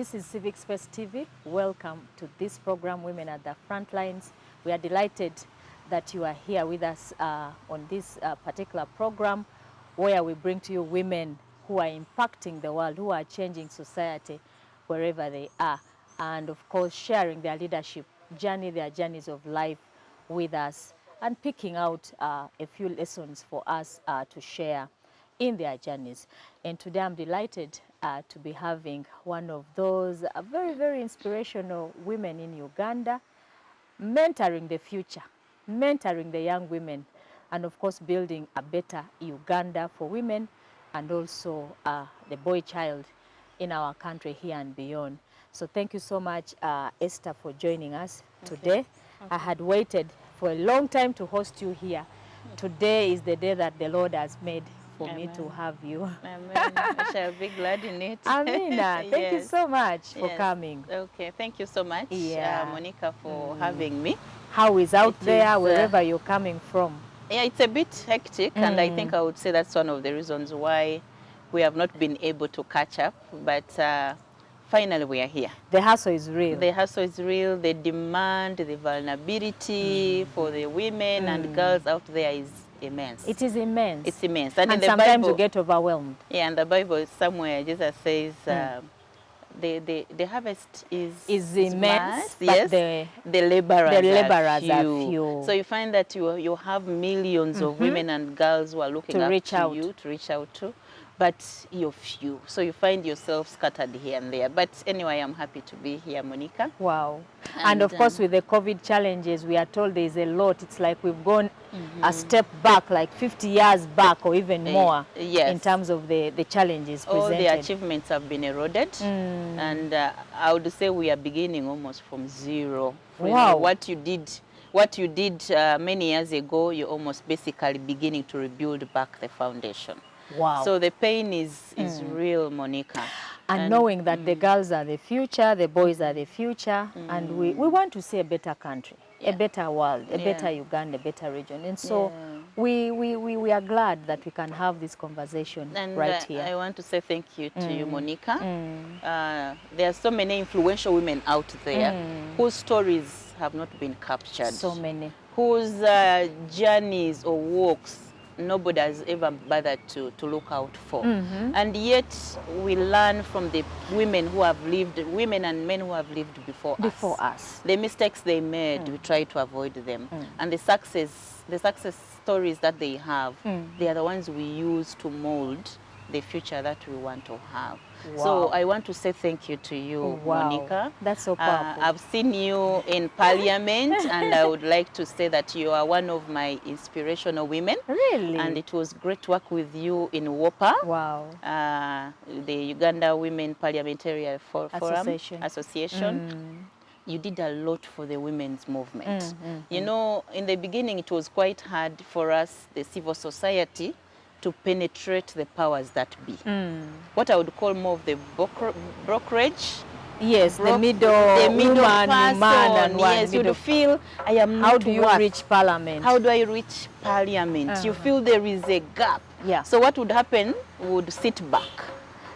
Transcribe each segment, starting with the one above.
This is Civic Space TV. Welcome to this program, Women at the Front Lines. We are delighted that you are here with us on this particular program where we bring to you women who are impacting the world, who are changing society wherever they are, and of course sharing their leadership journey, their journeys of life with us, and picking out a few lessons for us to share in their journeys. And today I'm delighted to be having one of those very, very inspirational women in Uganda, mentoring the future, mentoring the young women, and of course building a better Uganda for women and also the boy child in our country here and beyond. So thank you so much, Esther, for joining us today. Okay. I had waited for a long time to host you here. Today is the day that the Lord has made for me to have you. Amen. I shall be glad in it. Amina, thank you so much for coming. Okay, thank you so much, Monica, for having me. How is out there, wherever you're coming from? Yeah, it's a bit hectic, and I think I would say that's one of the reasons why we have not been able to catch up, but finally we are here. The hustle is real. The hustle is real. The demand, the vulnerability for the women and girls out there is immense. It is immense. It's immense. And in the sometimes Bible, you get overwhelmed. Yeah, and the Bible somewhere Jesus says the harvest is immense, but yes, the laborers are few. So you find that you have millions of women and girls who are looking up to you, to reach out to, but you're few. So you find yourself scattered here and there. But anyway, I'm happy to be here, Monica. Wow. And of course, with the COVID challenges, we are told there's a lot. It's like we've gone a step back, like 50 years back or even more, in terms of the challenges presented. All the achievements have been eroded. And I would say we are beginning almost from zero. Wow. What you did many years ago, you're almost basically beginning to rebuild back the foundation. Wow. So the pain is real, Monica. And knowing that the girls are the future, the boys are the future, and we want to see a better country, a better world, a better Uganda, a better region. And so we are glad that we can have this conversation right here. I want to say thank you to you, Monica. There are so many influential women out there whose stories have not been captured. So many. Whose journeys or walks nobody has ever bothered to look out for. And yet we learn from the women who have lived, women and men who have lived before us. The mistakes they made, we try to avoid them. And the success stories that they have, they are the ones we use to mold the future that we want to have. Wow. So I want to say thank you to you, Monica. That's so powerful. I've seen you in Parliament, and I would like to say that you are one of my inspirational women. Really? And it was great to work with you in WOPA. Wow. The Uganda Women Parliamentary Forum Association. You did a lot for the women's movement. You know, in the beginning, it was quite hard for us, the civil society, to penetrate the powers that be. What I would call more of the brokerage. Yes, the middle woman, and yes, you feel I am not. How do you reach Parliament? How do I reach Parliament? You feel there is a gap. Yeah. So what would happen? We would sit back.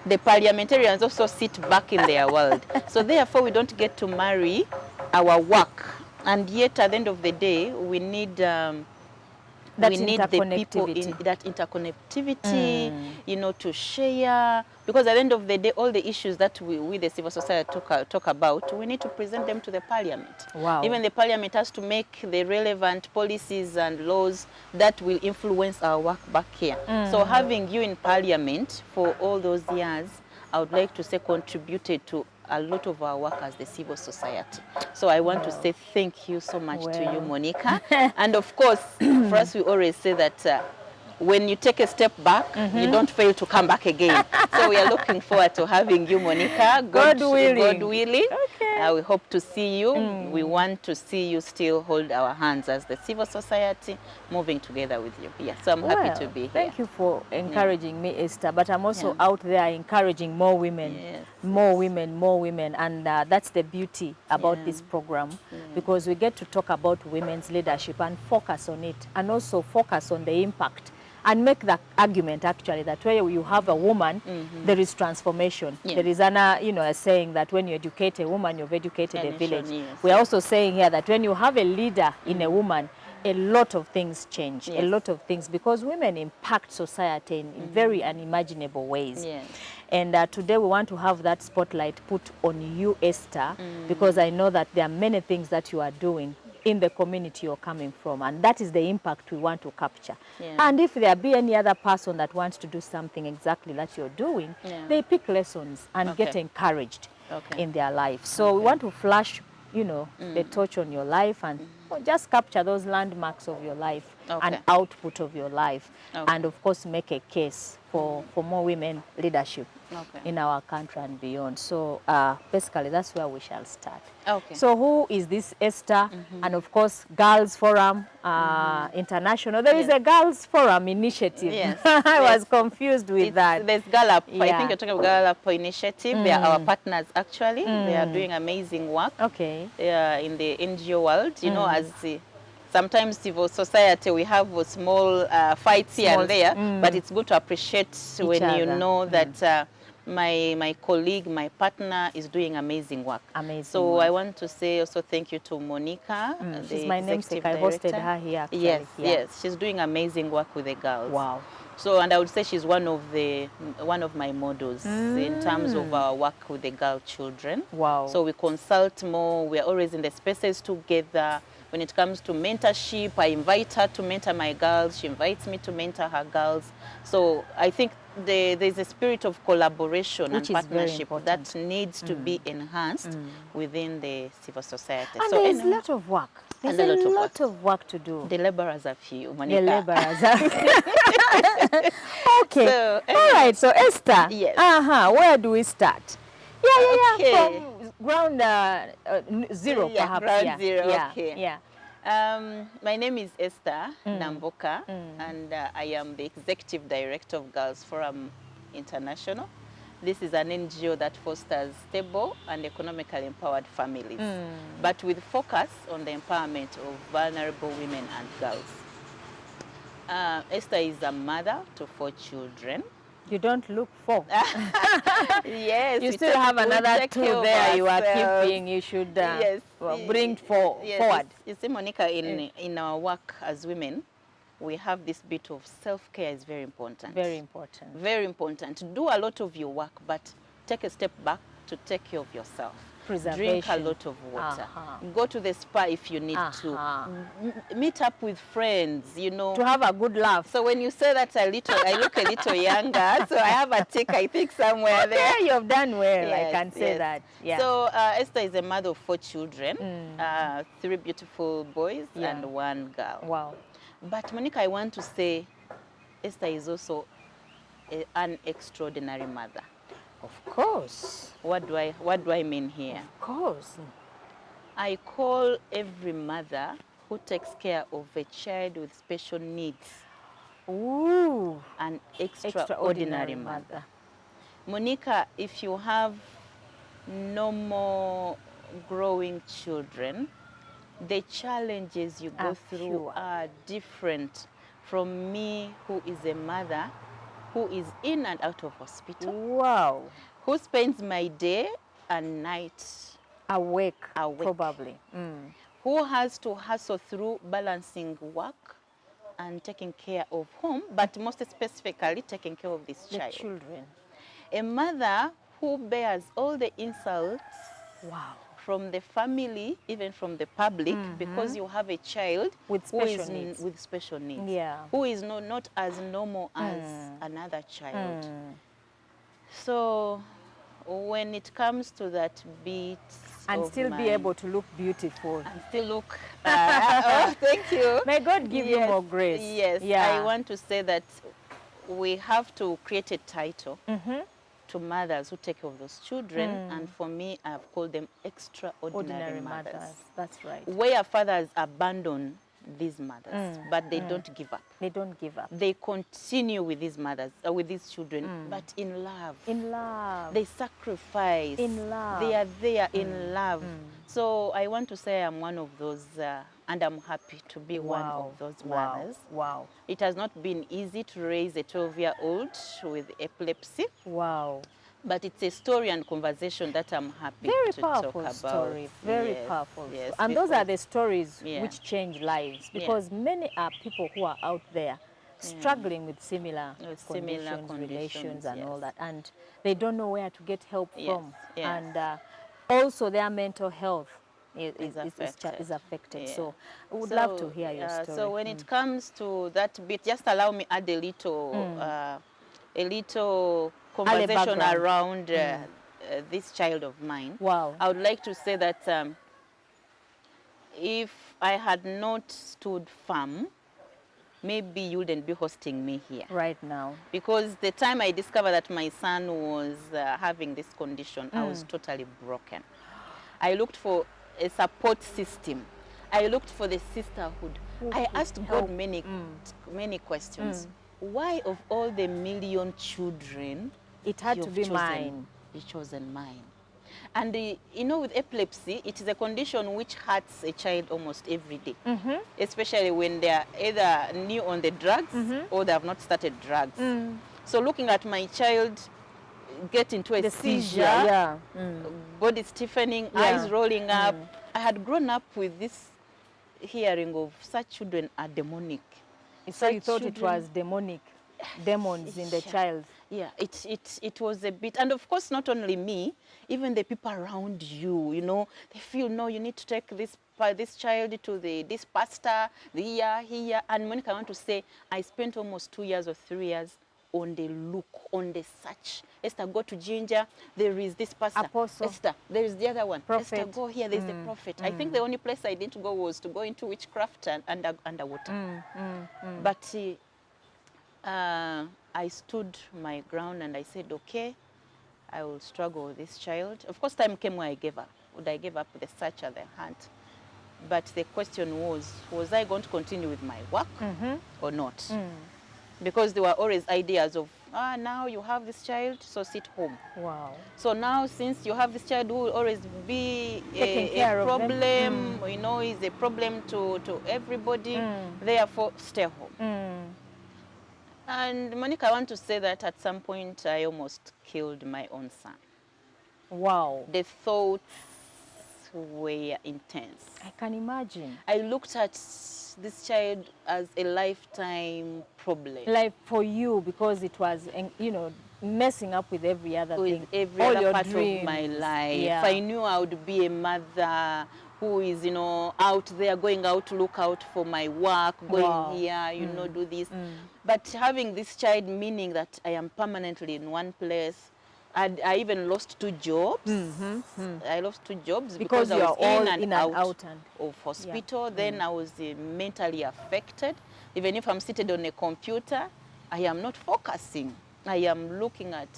The parliamentarians also sit back in their world. So therefore, we don't get to marry our work. And yet, at the end of the day, we need the people in that interconnectivity, you know, to share. Because at the end of the day, all the issues that we the civil society talk about, we need to present them to the parliament. Wow. Even the parliament has to make the relevant policies and laws that will influence our work back here. So having you in parliament for all those years, I would like to say contributed to a lot of our work as the civil society. So I want to say thank you so much to you, Monica. And of course, for us, we always say that when you take a step back, you don't fail to come back again. So we are looking forward to having you, Monica. God willing. God willing. Okay. We hope to see you. We want to see you still hold our hands as the civil society, moving together with you. Yeah, so I'm happy to be here. Thank you for encouraging me, Esther. But I'm also out there encouraging more women, more women. And that's the beauty about this program, because we get to talk about women's leadership and focus on it, and also focus on the impact and make the argument actually that where you have a woman, there is transformation. Yes. There is a saying that when you educate a woman, you've educated a village. Yes. We are also saying here that when you have a leader in a woman, a lot of things change, a lot of things, because women impact society in very unimaginable ways. Yes. And today we want to have that spotlight put on you, Esther, because I know that there are many things that you are doing in the community you're coming from, and that is the impact we want to capture. Yeah. And if there be any other person that wants to do something exactly that you're doing, they pick lessons and get encouraged in their life. So we want to flash, the torch on your life and just capture those landmarks of your life and output of your life, and of course make a case for more women leadership in our country and beyond. So basically that's where we shall start. So who is this Esther? And of course Girls Forum International. There is a Girls Forum initiative. Yes. I was confused with that. There's Gallup. I think you're talking about Gallup initiative. They are our partners actually. They are doing amazing work in the NGO world. You know, as sometimes civil society, we have small fights here and there, but it's good to appreciate when you know that my colleague, my partner is doing amazing work. So I want to say also thank you to Monicah. She's my namesake. I hosted her here actually. Yes, she's doing amazing work with the girls. Wow. So, and I would say she's one of my models in terms of our work with the girl children. Wow. So we consult more. We're always in the spaces together. When it comes to mentorship, I invite her to mentor my girls. She invites me to mentor her girls. So I think there's a spirit of collaboration and partnership that needs to be enhanced within the civil society. And so there's a lot of work. There's a lot of work to do. The laborers are few, Monicah. The laborers are Okay. So, all right. So Esther. Yes. Where do we start? Yeah. Okay. From ground zero, perhaps. Ground zero. Yeah. Okay. Yeah. My name is Esther Namboka, and I am the Executive Director of Girls Forum International. This is an NGO that fosters stable and economically empowered families, but with focus on the empowerment of vulnerable women and girls. Esther is a mother to 4 children. You don't look 4. Yes. You still have another 2 there you are keeping. You should bring 4 forward. You see, Monicah, in our work as women, we have this bit of self-care is very important. Very important. Very important. Do a lot of your work, but take a step back to take care of yourself. Drink a lot of water. Go to the spa if you need to. Meet up with friends, To have a good laugh. So when you say that I look a little younger, so I have a tick, I think, somewhere there. Yeah, you've done well, yes, I can say that. Yeah. So Esther is a mother of 4 children, 3 beautiful boys and 1 girl. Wow. But Monicah, I want to say Esther is also an extraordinary mother. Of course. What do I mean here? Of course. I call every mother who takes care of a child with special needs an extraordinary mother. Monicah, if you have normal growing children, the challenges you go through are different from me, who is a mother who is in and out of hospital. Wow. Who spends my day and night awake. Probably. Who has to hustle through balancing work and taking care of home, but most specifically taking care of this child. The children. A mother who bears all the insults from the family, even from the public, because you have a child with special needs, who is not as normal as another child. So when it comes to that bit and still be able to look beautiful and still look thank you, may God give you more grace. Yes. I want to say that we have to create a title to mothers who take care of those children, and for me, I've called them extraordinary mothers. That's right. Where fathers abandon these mothers, but they don't give up. They don't give up. They continue with these mothers, with these children, but in love. In love. They sacrifice. In love. They are there in love. So I want to say I'm one of those, and I'm happy to be one of those mothers. Wow. It has not been easy to raise a 12-year-old with epilepsy. Wow. But it's a story and conversation that I'm happy Very to talk powerful about. story. Very Yes, powerful. yes, And those are the stories yeah. which change lives, because many are people who are out there struggling with similar conditions, relations, and all that, and they don't know where to get help from. And also their mental health is affected. Yeah. So I would love to hear your story. So when it comes to that bit, just allow me add a little conversation around this child of mine. Wow. I would like to say that if I had not stood firm, maybe you wouldn't be hosting me here right now. Because the time I discovered that my son was having this condition, I was totally broken. I looked for a support system. I looked for the sisterhood. I asked God many questions. Why of all the million children, it had to be mine? He chosen mine. And you know, with epilepsy, it is a condition which hurts a child almost every day, especially when they are either new on the drugs or they have not started drugs. So looking at my child get into a seizure, body stiffening, eyes rolling up, I had grown up with this hearing of such children are demonic. So you thought it was demonic, demons in the child? Yeah, it was a bit, and of course not only me, even the people around you, you know, they feel, no, you need to take this child to this pastor, here. And Monica, I want to say, I spent almost 2 years or 3 years on the look, on the search. Esther, go to Ginger, there is this pastor. Apostle. Esther, there is the other one. Prophet. Esther, go here, there's the prophet. I think the only place I didn't go was to go into witchcraft and underwater. But I stood my ground and I said, okay, I will struggle with this child. Of course, time came where I gave up. Would I give up the search or the hunt? But the question was I going to continue with my work or not? Because there were always ideas of, now you have this child, so sit home. Wow. So now, since you have this child who will always be a problem, you know, is a problem to everybody, therefore stay home. And Monica, I want to say that at some point I almost killed my own son. Wow. The thoughts were intense. I can imagine. I looked at this child as a lifetime problem. Like for you, because it was, you know, messing up with every other thing. Every other part of my life. Yeah. I knew I would be a mother who is, you know, out there, going out to look out for my work, going here, you know, do this. But having this child, meaning that I am permanently in one place. I even lost 2 jobs. I lost 2 jobs because I was in and out of hospital. Yeah. Then I was mentally affected. Even if I'm seated on a computer, I am not focusing. I am looking at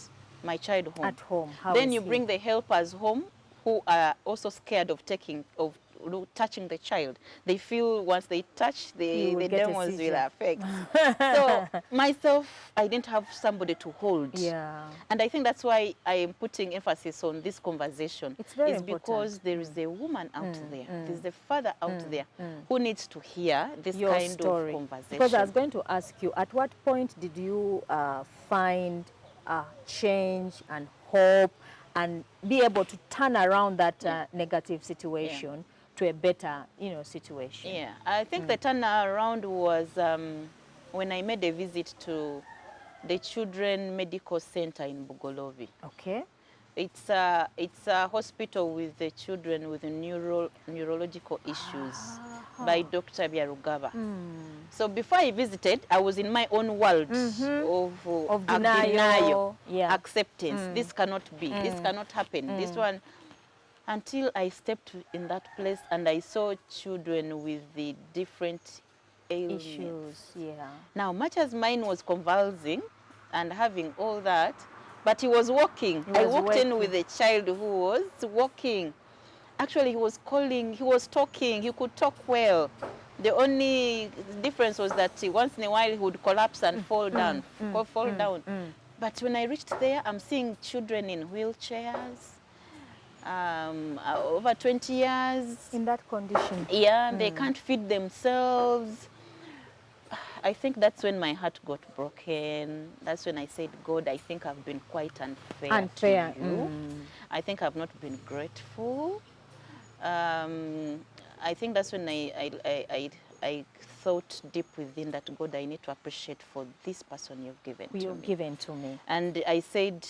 my child home. At home. How then is you he? bring the helpers home who are also scared of touching the child. They feel once they touch, the demons will affect. So myself, I didn't have somebody to hold. Yeah. And I think that's why I am putting emphasis on this conversation. It's very important. Because there is a woman out there, there's a father out there who needs to hear this Your kind story. of conversation. Because I was going to ask you, at what point did you find change and hope and be able to turn around that negative situation to a better, you know, situation? Yeah, I think the turnaround was when I made a visit to the Children Medical Center in Bugolobi. Okay. It's a hospital with the children with neurological issues by Dr. Byarugaba. So before I visited, I was in my own world of denial, acceptance. This cannot be, this cannot happen, this one. Until I stepped in that place and I saw children with the different issues. Yeah. Now, much as mine was convulsing and having all that, but he was walking. I walked in with a child who was walking. Actually, he was calling, he was talking, he could talk well. The only difference was that once in a while he would collapse and fall down, fall down. But when I reached there, I'm seeing children in wheelchairs. over 20 years. In that condition. Yeah, they can't feed themselves. I think that's when my heart got broken. That's when I said, God, I think I've been quite unfair to you. I think I've not been grateful. I think that's when I thought deep within that, God, I need to appreciate for this person you've given to me. And I said,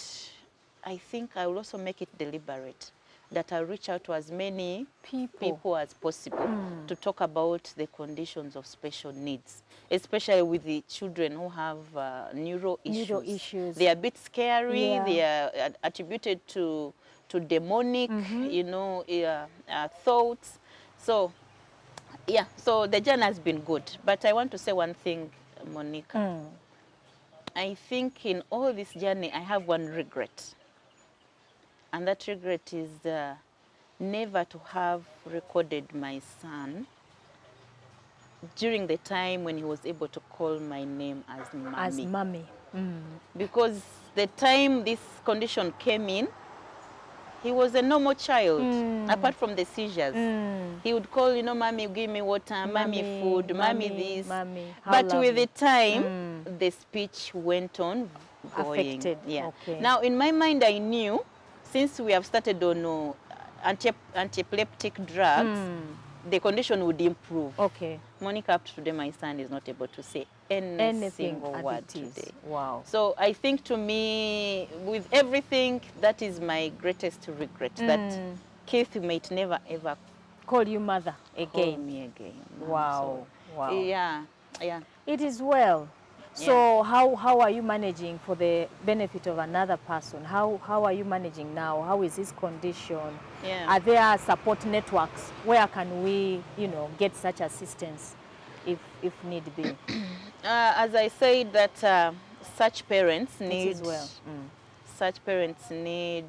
I think I will also make it deliberate, that I'll reach out to as many people as possible to talk about the conditions of special needs, especially with the children who have neuro issues. They are a bit scary. Yeah. They are attributed to demonic, you know, thoughts. So, yeah, so the journey has been good. But I want to say one thing, Monica. I think in all this journey, I have one regret. And that regret is never to have recorded my son during the time when he was able to call my name as mommy. As mommy. Because the time this condition came in, he was a normal child, apart from the seizures. He would call, you know, mommy, give me water, mommy food, mommy this. Mommy, but with the time, the speech went on going. Affected. Yeah. Okay. Now, in my mind, I knew, since we have started on anti-epileptic drugs, the condition would improve. Okay. Monica, up to today, my son is not able to say any single word today. Wow. So I think, to me, with everything, that is my greatest regret, that Keith might never ever call you mother again. Call me again. Wow. So, wow. Yeah. It is well. So how are you managing for the benefit of another person? How are you managing now? How is his condition? Yeah. Are there support networks? Where can we, you know, get such assistance if need be? As I said, that such parents need such parents need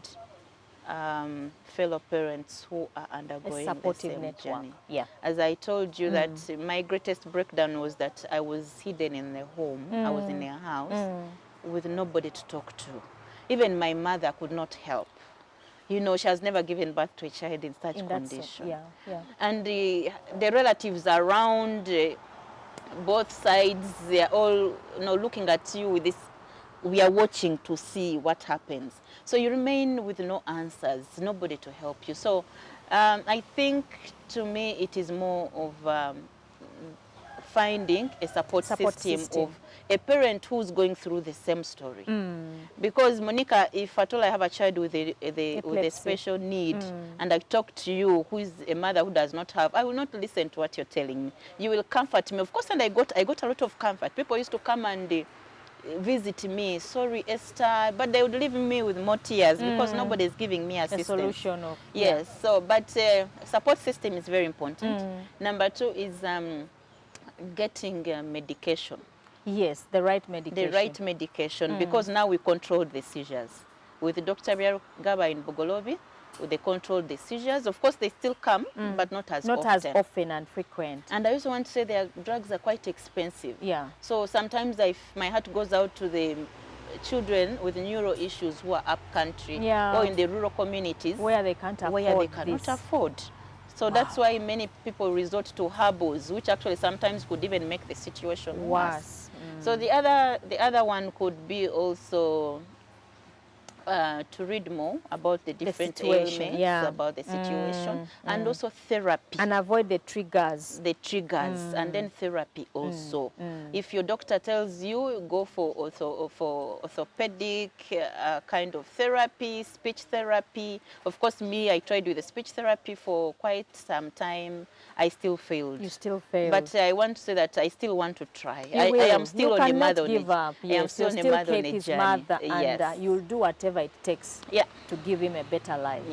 fellow parents who are undergoing the same journey. Yeah. As I told you, that my greatest breakdown was that I was hidden in the home. I was in a house with nobody to talk to. Even my mother could not help. You know, she has never given birth to a child in such condition. And the relatives around, both sides, they are all, you know, looking at you with this. We are watching to see what happens. So you remain with no answers, nobody to help you. So I think, to me, it is more of finding a support system of a parent who's going through the same story. Because, Monica, if at all I have a child with a special need, and I talk to you, who is a mother who does not have, I will not listen to what you're telling me. You will comfort me. Of course, and I got a lot of comfort. People used to come and visit me, sorry Esther, but they would leave me with more tears because nobody is giving me assistance. A solution of so, but support system is very important. Number two is getting medication. Yes, the right medication. The right medication, because now we control the seizures. With Dr. Gaba in Bogolobi, they control the seizures. Of course, they still come, but not as often and frequent. And I also want to say their drugs are quite expensive. Yeah. So sometimes my heart goes out to the children with neuro issues who are up country or in the rural communities where they can't afford So that's why many people resort to herbals, which actually sometimes could even make the situation worse. So the other one could be also to read more about the different ailments, about the situation, and also therapy. And avoid the triggers. And then therapy also. If your doctor tells you, go for orthopedic kind of therapy, speech therapy. Of course, me, I tried with the speech therapy for quite some time. I still failed. You still failed. But I want to say that I still want to try. I am still on a mother on give up. Yes, I am still on a mother on a journey. And you'll do whatever it takes to give him a better life.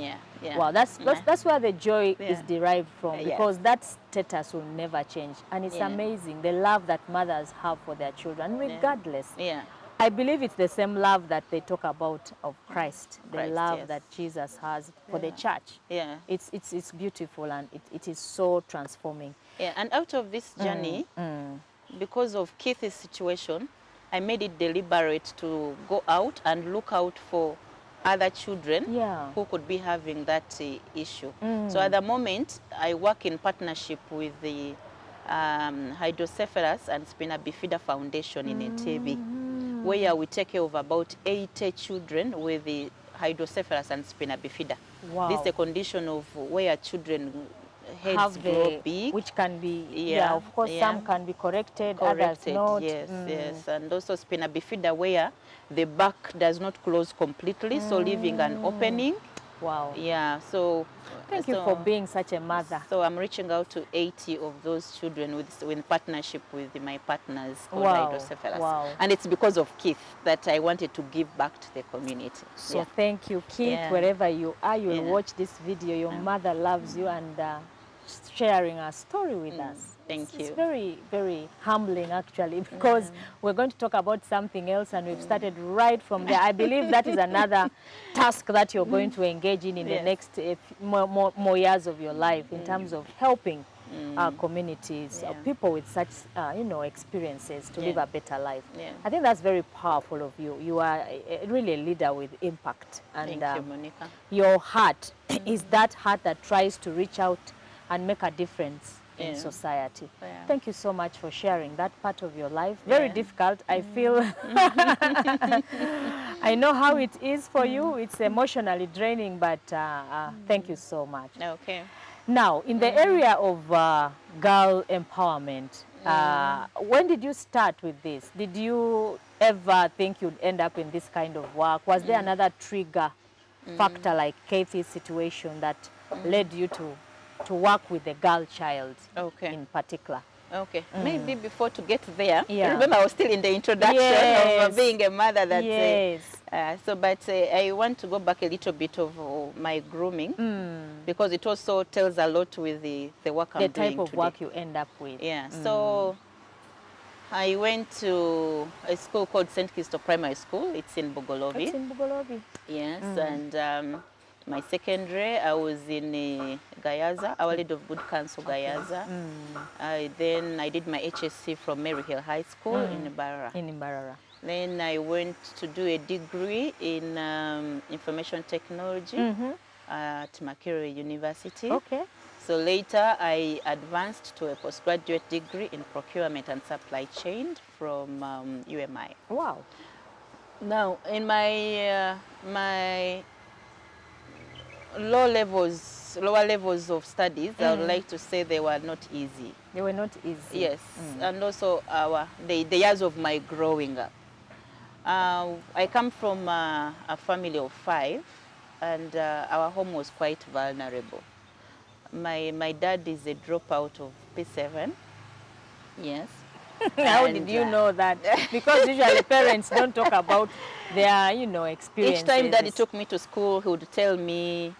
Wow, that's where the joy is derived from, because that status will never change. And it's amazing, the love that mothers have for their children, regardless. I believe it's the same love that they talk about of Christ, the love that Jesus has for the church. It's beautiful, and it is so transforming. And out of this journey, because of Keith's situation, I made it deliberate to go out and look out for other children Yeah. who could be having that issue. Mm. So at the moment, I work in partnership with the Hydrocephalus and Spina Bifida Foundation in Entebbe, where we take care of about 80 children with the hydrocephalus and spina bifida. Wow. This is a condition of where children heads Have grow big. which can be, yeah, of course, some can be corrected, others not. Yes, yes. And also spina bifida where the back does not close completely, so leaving an opening. Wow. Yeah, so... Thank you for being such a mother. So I'm reaching out to 80 of those children with partnership with my partners called Wow. Hydrocephalus. Wow. And it's because of Keith that I wanted to give back to the community. So thank you, Keith, wherever you are, you will watch this video. Your mother loves you and sharing her story with us. Thank you. It's very, very humbling, actually, because we're going to talk about something else, and we've started right from there. I believe that is another task that you're going to engage in the next more years of your life, in terms of helping our communities, people with such, experiences to live a better life. I think that's very powerful of you. You are really a leader with impact. And thank you, Monica. Your heart is that heart that tries to reach out and make a difference in society. Thank you so much for sharing that part of your life. Very difficult, I feel. I know how it is for you. It's emotionally draining, but thank you so much. Okay. Now, in the area of girl empowerment, when did you start with this? Did you ever think you'd end up in this kind of work? Was there another trigger factor like Kathy's situation that led you to work with the girl child in particular? Okay, maybe before to get there, remember I was still in the introduction of being a mother. But I want to go back a little bit of my grooming, because it also tells a lot with the work I'm doing today. The type of work you end up with. Yeah, so I went to a school called St. Christo Primary School. It's in Bugolobi. It's in Bugolobi. Yes, and my secondary, I was in Gayaza, Our Lady of Good Counsel, Gayaza. Then I did my HSC from Maryhill High School in Mbarara. In Mbarara. Then I went to do a degree in information technology at Makerere University. Okay. So later I advanced to a postgraduate degree in procurement and supply chain from UMI. Wow. Now, in my lower levels of studies, I would like to say they were not easy. They were not easy. Yes, and also the years of my growing up. I come from a family of 5, and our home was quite vulnerable. My dad is a dropout of P7. Yes. How did you know that? Because usually parents don't talk about their, experiences. Each time Daddy took me to school, he would tell me,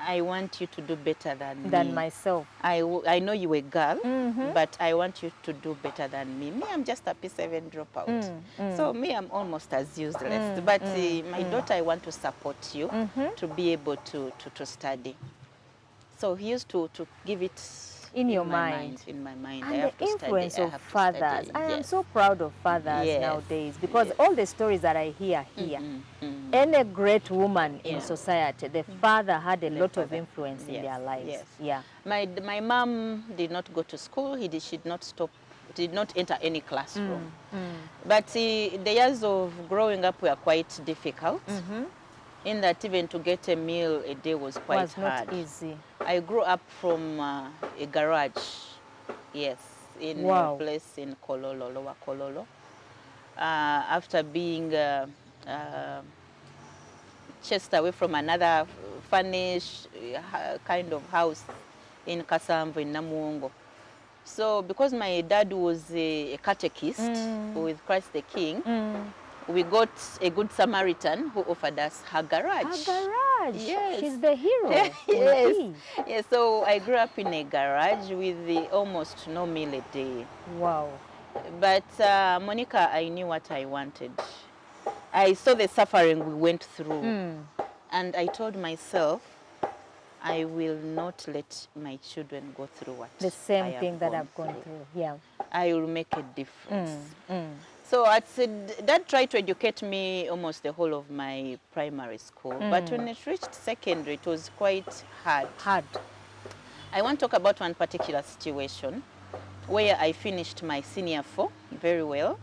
I want you to do better than me. Myself. I know you're a girl, but I want you to do better than me. Me, I'm just a P7 dropout. So me, I'm almost as useless. But my daughter, I want to support you to be able to study. So he used to give it in your mind. In my mind. And the influence of fathers. I am so proud of fathers nowadays, because all the stories that I hear here, any great woman in society, the father had a lot of influence in their lives. Yes. Yeah. My mom did not go to school. She did not enter any classroom. But the years of growing up were quite difficult. In that even to get a meal a day was quite hard. Not easy. I grew up from a garage, yes, in a place in Kololo, Lower Kololo. After being chased away from another furnished kind of house in Kasamvu, in Namuongo. So because my dad was a catechist with Christ the King, we got a good Samaritan who offered us her garage. Her garage? Yes. She's the hero. Yes. Yes. So I grew up in a garage with almost no meal a day. Wow. But Monica, I knew what I wanted. I saw the suffering we went through. And I told myself, I will not let my children go through what the same thing that I've gone through. Yeah. I will make a difference. So Dad tried to educate me almost the whole of my primary school. But when it reached secondary, it was quite hard. I want to talk about one particular situation where I finished my senior 4 very well,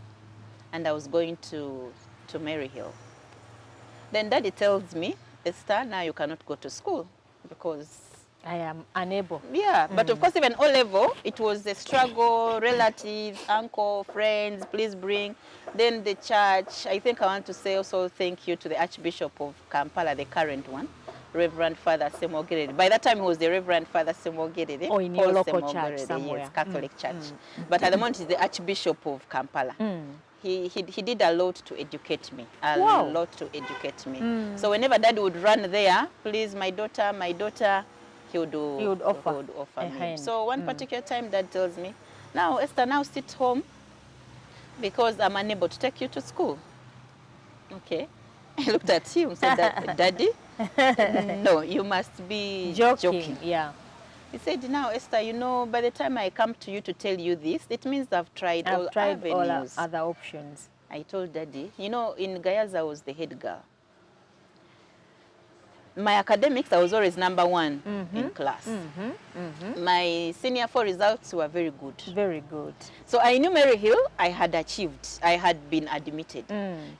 and I was going to Maryhill. Then Daddy tells me, Esther, now you cannot go to school because I am unable. Yeah, but of course even O-level, it was a struggle, relatives, uncle, friends, please bring. Then the church, I think I want to say also thank you to the Archbishop of Kampala, the current one, Reverend Father Semogirede. By that time he was the Reverend Father Semogirede. Oh, in your local church somewhere. Yes, Catholic church. But at the moment he's the Archbishop of Kampala. He did a lot to educate me, a lot to educate me. So whenever Dad would run there, please, my daughter, he would offer me. So one particular time Dad tells me, now Esther, now sit home because I'm unable to take you to school. Okay. I looked at him and said, Daddy, no, you must be joking. Yeah. He said, now Esther, you know, by the time I come to you to tell you this, it means I've tried all other options. I told Daddy, you know, in Gayaza I was the head girl. My academics, I was always number 1 in class. My senior 4 results were very good. Very good. So I knew Maryhill, I had achieved. I had been admitted.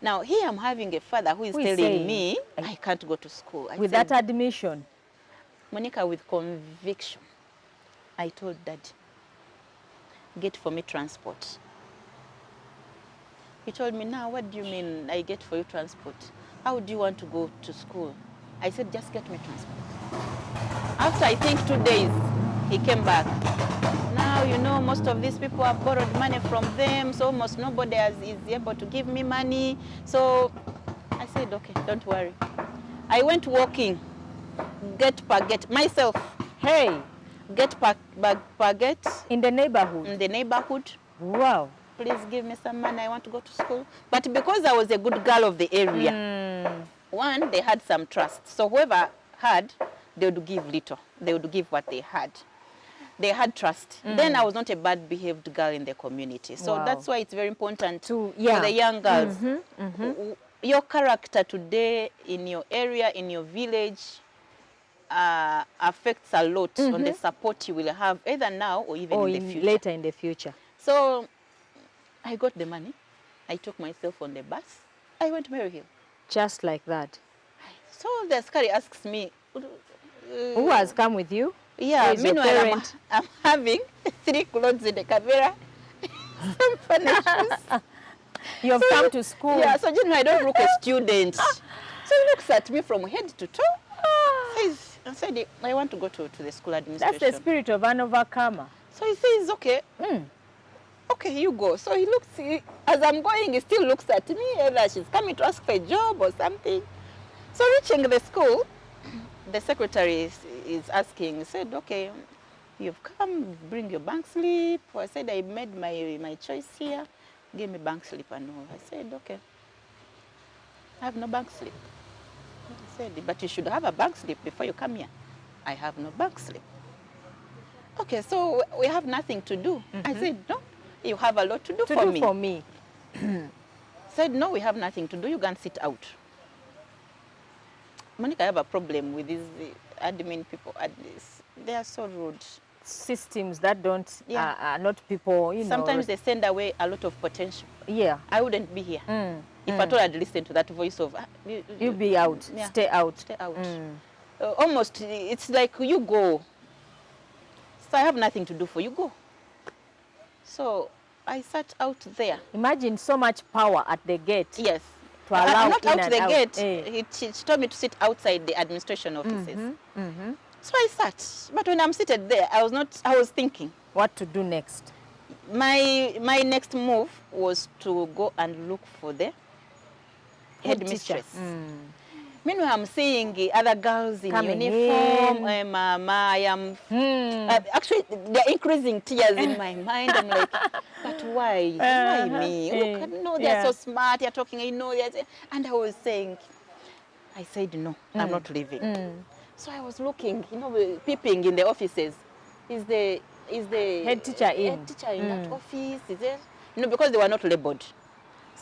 Now here I'm having a father who is telling me I can't go to school. With that admission? Monica, with conviction, I told Dad, get for me transport. He told me, now what do you mean I get for you transport? How do you want to go to school? I said, just get me transport. After I think 2 days, he came back. Now, you know, most of these people have borrowed money from them, so almost nobody is able to give me money. So I said, okay, don't worry. I went walking, get myself. Hey! Get baguette. In the neighborhood? In the neighborhood. Wow. Please give me some money, I want to go to school. But because I was a good girl of the area, one, they had some trust. So whoever had, they would give little. They would give what they had. They had trust. Then I was not a bad behaved girl in the community. So that's why it's very important for the young girls. Your character today in your area, in your village, affects a lot on the support you will have either now or even in the future. Later in the future. So I got the money. I took myself on the bus. I went to Maryhill. Just like that. So the askari asks me, who has come with you? Yeah, meanwhile I'm having 3 clothes in the camera, some funny shoes. You have come to school. Yeah, so generally I don't look a student. So he looks at me from head to toe. I said, I want to go to the school administration. That's the spirit of an overcomer. So he says, okay. Okay, you go. So he looks, as I'm going, he still looks at me, either she's coming to ask for a job or something. So reaching the school, the secretary is asking, he said, okay, you've come, bring your bank slip. I said, I made my choice here. Give me bank slip and all. I said, okay. I have no bank slip. I said, but you should have a bank slip before you come here. I have no bank slip. Okay, so we have nothing to do. I said, no. You have a lot to do for me. Said, no, we have nothing to do. You can sit out. Monica, I have a problem with these admin people at this. They are so rude. Systems that don't, are not people, you know. Sometimes they send away a lot of potential. Yeah. I wouldn't be here. If at all I'd listened to that voice of, you be out, stay out. Stay out. Almost, it's like you go. So I have nothing to do for you, go. So I sat out there. Imagine so much power at the gate. Yes. To allow not out the out. Gate. She told me to sit outside the administration offices. So I sat. But when I'm seated there, I was thinking. What to do next? My next move was to go and look for the headmistress. Meanwhile, I'm seeing other girls in uniform. Mama, I am... actually, they're increasing tears in my mind. I'm like, but why? Why me? Look, no, they're so smart. They're talking, I know. And I was saying, I said, no, I'm not leaving. So I was looking, you know, peeping in the offices. Is the head teacher in? Head teacher in that office? Is there? You know, because they were not labeled.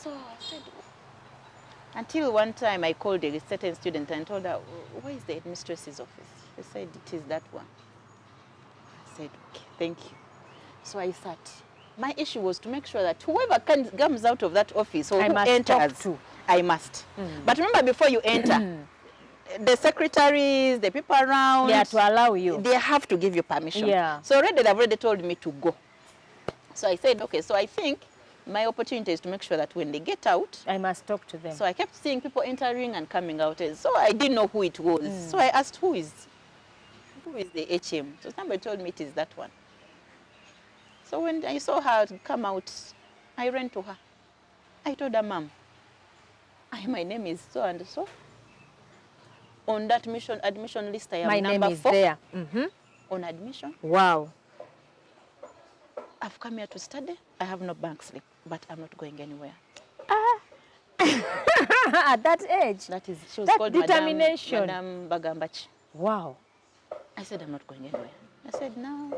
So I said, until one time I called a certain student and told her, where is the headmistress's office? She said, it is that one. I said, okay, thank you. So I sat. My issue was to make sure that whoever comes out of that office or I who must enters, talk to. I must. But remember, before you enter, the secretaries, the people around, They are to allow you. they have to give you permission. Yeah. So already they've already told me to go. So I said, okay, so I think my opportunity is to make sure that when they get out, I must talk to them. so I kept seeing people entering and coming out. So I didn't know who it was. So I asked, who is the HM? So somebody told me it is that one. So when I saw her come out, I ran to her. I told her, Ma'am, my name is so and so. On that admission list, I am My number name is 4 there. on admission. Wow. I've come here to study. I have no bank slip, but I'm not going anywhere. At that age. That is, she was That called determination. Madam Bagambachi. Wow. I said, I'm not going anywhere. I said, now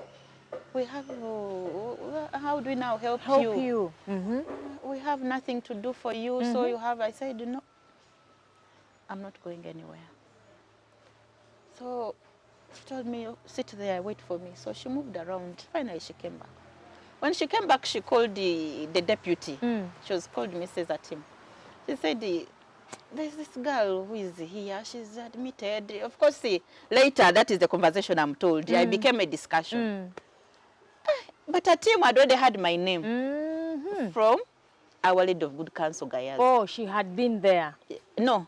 we have, how do we now help you? We have nothing to do for you, so you have, I said, no, I'm not going anywhere. So she told me, sit there, wait for me. So she moved around. Finally, she came back. When she came back, she called the deputy. She was called Mrs. Atim. She said, there's this girl who is here. She's admitted. Of course, later, that is the conversation I'm told. I became a discussion. But Atim had already had my name from Our Lady of Good Counsel, Gayaz. Oh, she had been there. No.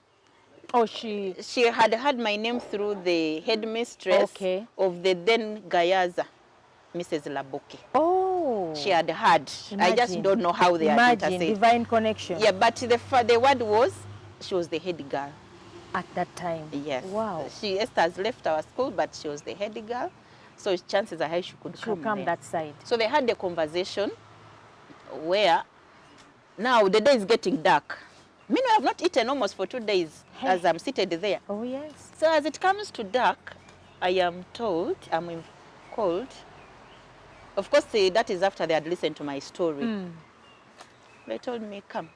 Oh, she had had my name through the headmistress of the then Gayaza, Mrs. Laboke. Oh. She had had. I just don't know how they are Imagine, intersected. divine connection. Yeah, but the word was, she was the head girl. At that time? Yes. Wow. Esther has left our school, but she was the head girl. So chances are high she could come there. That side. So they had a conversation where, now the day is getting dark. Meanwhile, I've not eaten almost for 2 days as I'm seated there. Oh, yes. So as it comes to dark, I am told, I'm called. Of course, that is after they had listened to my story. They told me, come,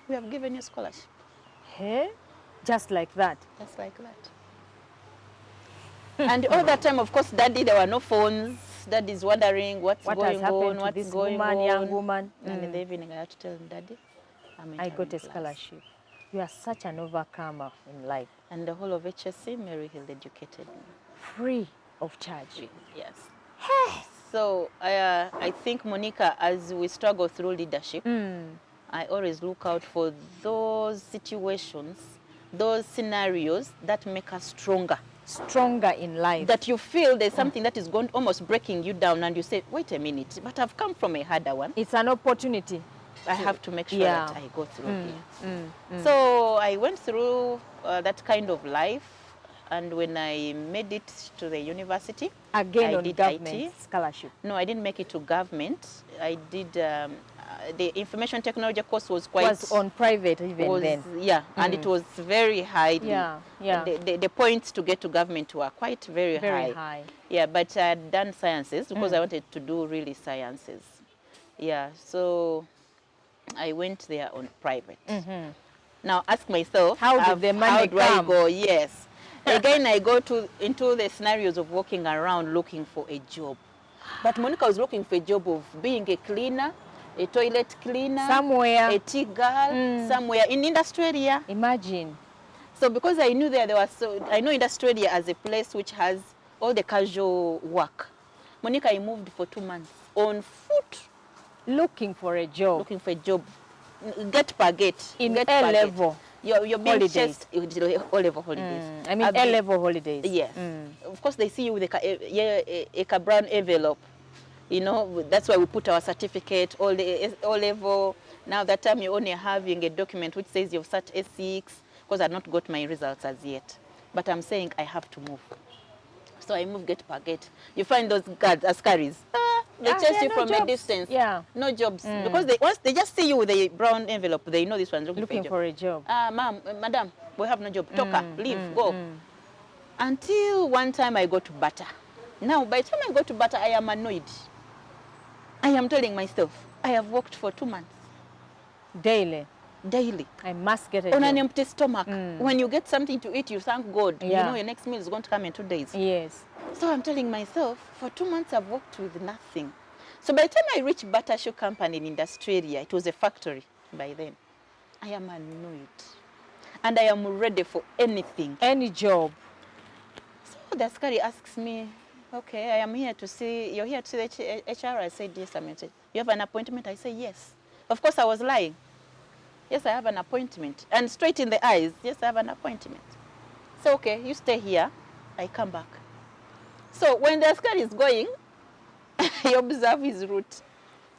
we have given you scholarship. Hey? Just like that? Just like that. And all that time, of course, Daddy, there were no phones. Daddy's wondering what's going on, what's going on. Young woman. And in the evening, I had to tell him, Daddy, I got a scholarship. You are such an overcomer in life. And the whole of HSC, Mary Hill educated me. Free of charge. Yes. So I think, Monicah, as we struggle through leadership, I always look out for those situations, those scenarios that make us stronger. Stronger in life. That you feel there's something that is going almost breaking you down, and you say, wait a minute, but I've come from a harder one. It's an opportunity. I have to make sure that I go through here. So I went through that kind of life, and when I made it to the university, again I on did government IT. scholarship. No, I didn't make it to government. I did the information technology course was quite on private even then. Yeah, and it was very high. Yeah. The points to get to government were quite very high. Yeah, but I had done sciences because I wanted to do really sciences. Yeah, so I went there on private. Now ask myself, how did the money how do I go? Yes. Again, I go into the scenarios of walking around looking for a job. But Monicah was looking for a job of being a cleaner, a toilet cleaner, somewhere, a tea girl, somewhere in industry area. Imagine. So because I knew there was, I know industry area as a place which has all the casual work. Monicah, I moved for 2 months on foot. Looking for a job. Looking for a job. Get per gate. In get A-level. You're being holidays. O-level holidays. I mean A-level holidays. Yes. Of course, they see you with a brown envelope. You know, that's why we put our certificate, all the O-level. Now that time you're only having a document which says you've sat A6, because I've not got my results as yet. But I'm saying I have to move. So I move gate per gate. You find those guards, askaris. They chase you from a distance. Yeah. No jobs. Because once they just see you with a brown envelope, they know this one's looking for a job. Ma'am, madam, we have no job. Toka, leave, go. Until one time I go to Bata. Now, by the time I go to Bata, I am annoyed. I am telling myself, I have worked for 2 months. Daily. Daily. I must get a On an job. empty stomach. When you get something to eat, you thank God. You Yeah. know your next meal is going to come in 2 days. Yes. So I'm telling myself, for 2 months I've worked with nothing. So by the time I reached Butter Shoe Company in Industrial, it was a factory by then. I am annoyed. And I am ready for anything. Any job. So the askari asks me, okay, I am here to see, you're here to see the HR? I said, yes, I'm here. You have an appointment? I say, yes. Of course, I was lying. Yes, I have an appointment. And straight in the eyes, yes, I have an appointment. So, okay, you stay here. I come back. So when the askari is going, he observes his route.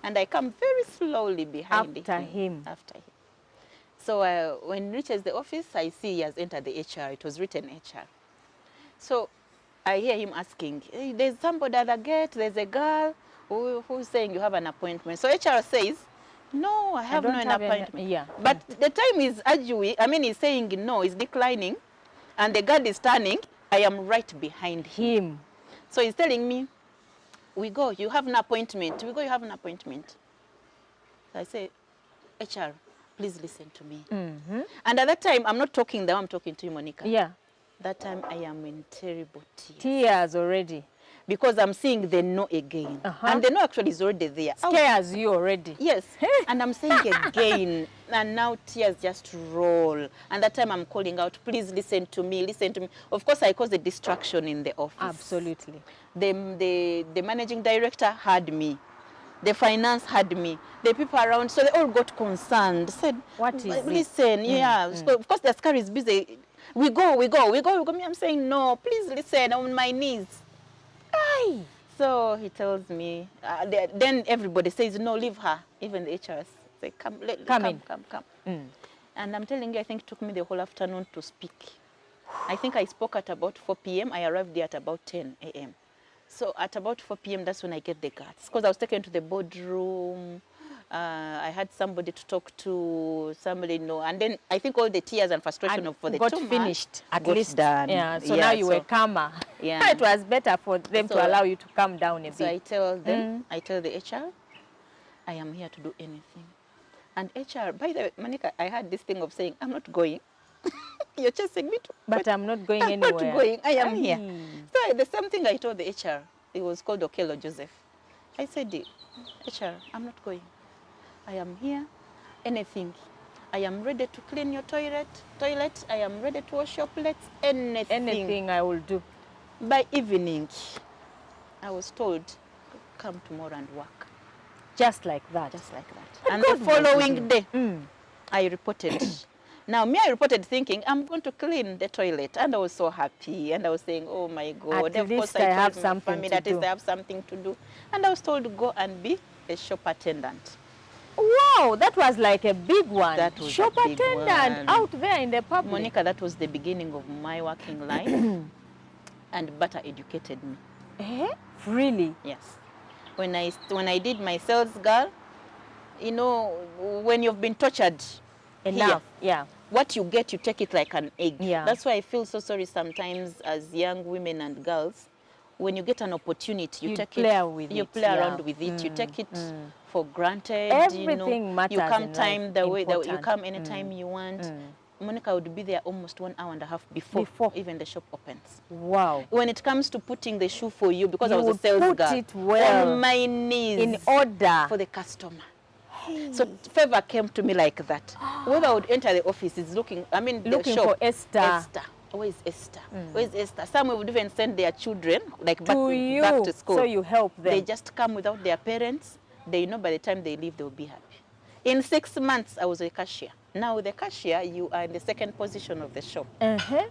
And I come very slowly behind him. After him. So when he reaches the office, I see he has entered the HR. It was written HR. So I hear him asking, hey, there's somebody at the gate, there's a girl who's saying you have an appointment. So HR says, no, I have no appointment. Yeah. But the time he's arguing, he's saying no, he's declining, and the guard is standing, I am right behind him. So he's telling me, we go, you have an appointment. We go, you have an appointment. So I say, HR, please listen to me. And at that time, I'm not talking there, I'm talking to you, Monicah. Yeah. That time I am in terrible tears. Tears already. Because I'm seeing the no again. And the no actually is already there. Scares you already. Yes. And I'm saying again. And now tears just roll. And that time I'm calling out, please listen to me, listen to me. Of course, I caused a distraction in the office. Absolutely. The managing director had me. The finance had me. The people around, so they all got concerned. Said, what is it? Listen, yeah. So of course, the askari is busy. We go. I'm saying, no, please listen, I'm on my knees. Aye. So he tells me, then everybody says, no, leave her. Even the HRs say, come. And I'm telling you, I think it took me the whole afternoon to speak. I think I spoke at about 4 p.m. I arrived there at about 10 a.m. So at about 4 p.m., that's when I get the guards. Because I was taken to the boardroom. I had somebody to talk to, somebody, and then I think all the tears and frustration for the got finished, at least done. Yeah, so now you were calmer. Yeah. It was better for them to allow you to calm down a bit. So I tell them, I tell the HR, I am here to do anything. And HR, by the way, Monicah, I had this thing of saying, I'm not going. You're chasing me too. But I'm not going anywhere. I'm not going, I am here. So the same thing I told the HR. It was called Okello Joseph. I said, HR, I'm not going. I am here, anything. I am ready to clean your toilet. I am ready to wash your plates, anything. Anything I will do. By evening, I was told, come tomorrow and work. Just like that? Just like that. And the following day, I reported. Now, I reported thinking, I'm going to clean the toilet. And I was so happy. And I was saying, oh my God. At least I have something to do. At least I have something to do. And I was told to go and be a shop attendant. Wow, that was like a big one. That was shop a big attendant one. out there in the public. Monicah, that was the beginning of my working life. And Butter educated me. Eh? Really? Yes. When I did my sales girl, when you've been tortured enough, what you get, you take it like an egg. Yeah. That's why I feel so sorry sometimes as young women and girls. When you get an opportunity, you take it. You play around with it. You take it for granted. Everything matters. You come in time life. the way that you come anytime you want. Monicah would be there almost 1 hour and a half before even the shop opens. Wow. When it comes to putting the shoe for you, because I was a sales girl, put it well, on my knees, in order for the customer. So favor came to me like that. When I would enter the office, it's looking the shop, for Esther. Where is Esther? Where is Esther? Some would even send their children back to school. So you help them. They just come without their parents. They know by the time they leave, they'll be happy. In 6 months, I was a cashier. Now with the cashier, you are in the second position of the shop.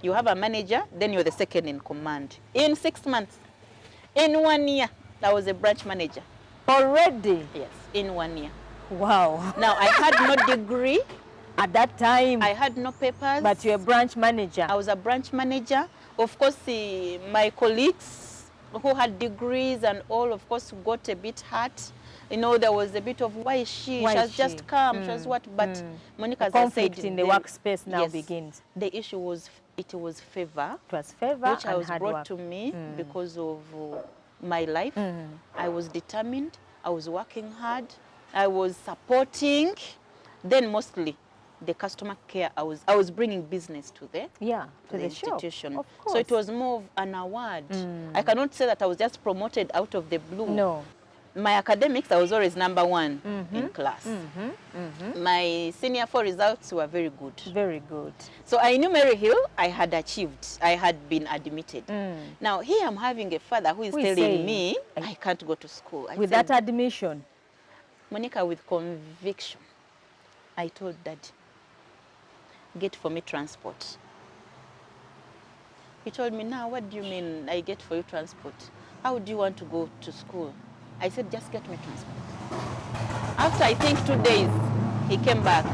You have a manager, then you're the second in command. In 6 months. In 1 year, I was a branch manager. Already? Yes, in 1 year. Wow. Now, I had no degree. At that time? I had no papers. But you're a branch manager? I was a branch manager. Of course, my colleagues who had degrees and all, of course, got a bit hurt. There was a bit of, why is she? She has just come. She has what? But Monicah, as I said, in the workspace now begins. The issue was, it was favor. It was favor which was brought to me because of my life. I was determined. I was working hard. I was supporting. then mostly the customer care, I was bringing business to the to the institution. Shop. Of course. So it was more of an award. I cannot say that I was just promoted out of the blue. No. My academics, I was always #1 in class. My senior 4 results were very good. Very good. So I knew Mary Hill, I had achieved. I had been admitted. Now here I'm having a father who is telling me I can't go to school. With that admission? Monica, with conviction, I told Daddy, get for me transport. He told me, now what do you mean I get for you transport? How do you want to go to school? I said, just get me transport. After I think 2 days, he came back.